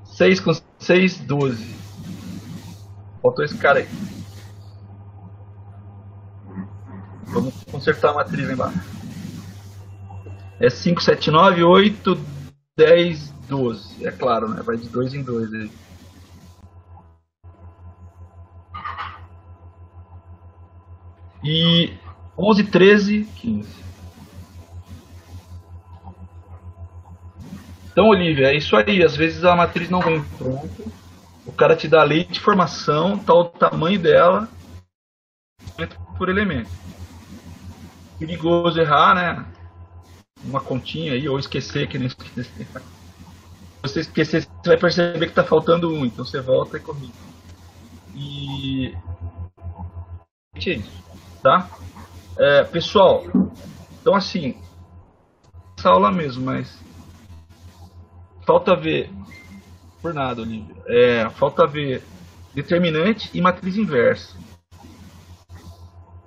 6 com 6, 12. Faltou esse cara aí. Vamos consertar a matriz lá embaixo. É 5, 7, 9, 8, 10, 12. É claro, né? Vai de 2 em 2 aí. E 11, 13, 15. Então, Olivia, é isso aí. Às vezes a matriz não vem pronta. O cara te dá a lei de formação, tá o tamanho dela, por elemento. Perigoso errar, né? Uma continha aí, ou esquecer que nem esquecer. Se você esquecer, você vai perceber que tá faltando um, então você volta e corrige. E é isso, tá? Pessoal, então assim, essa aula mesmo, mas falta ver, por nada, Olivia, falta ver determinante e matriz inversa.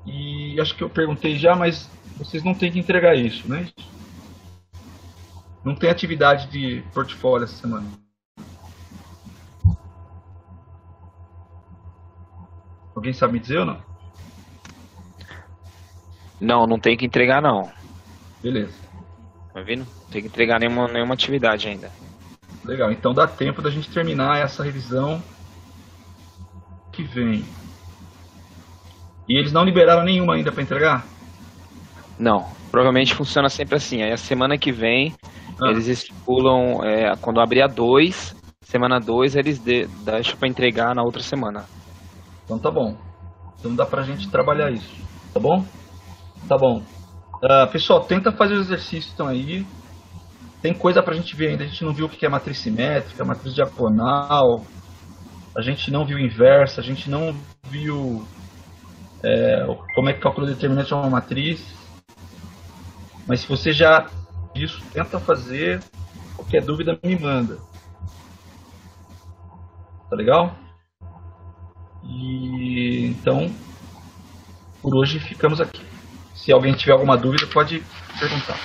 E acho que eu perguntei já, mas vocês não têm que entregar isso, né? Não tem atividade de portfólio essa semana. Alguém sabe me dizer ou não? Não, não tem que entregar não. Beleza. Tá vendo? Não tem que entregar nenhuma atividade ainda. Legal, então dá tempo da gente terminar essa revisão que vem. E eles não liberaram nenhuma ainda para entregar? Não, provavelmente funciona sempre assim. Aí a semana que vem, eles estipulam, quando abrir a 2, semana 2, eles deixam para entregar na outra semana. Então tá bom. Então dá pra gente trabalhar isso, tá bom? Tá bom. Pessoal, tenta fazer os exercícios então aí. Tem coisa pra gente ver ainda. A gente não viu o que é matriz simétrica, matriz diagonal. A gente não viu inversa, a gente não viu como é que calcula o determinante de uma matriz. Mas se você já isso, tenta fazer. Qualquer dúvida me manda. Tá legal? E então, por hoje ficamos aqui. Se alguém tiver alguma dúvida, pode perguntar.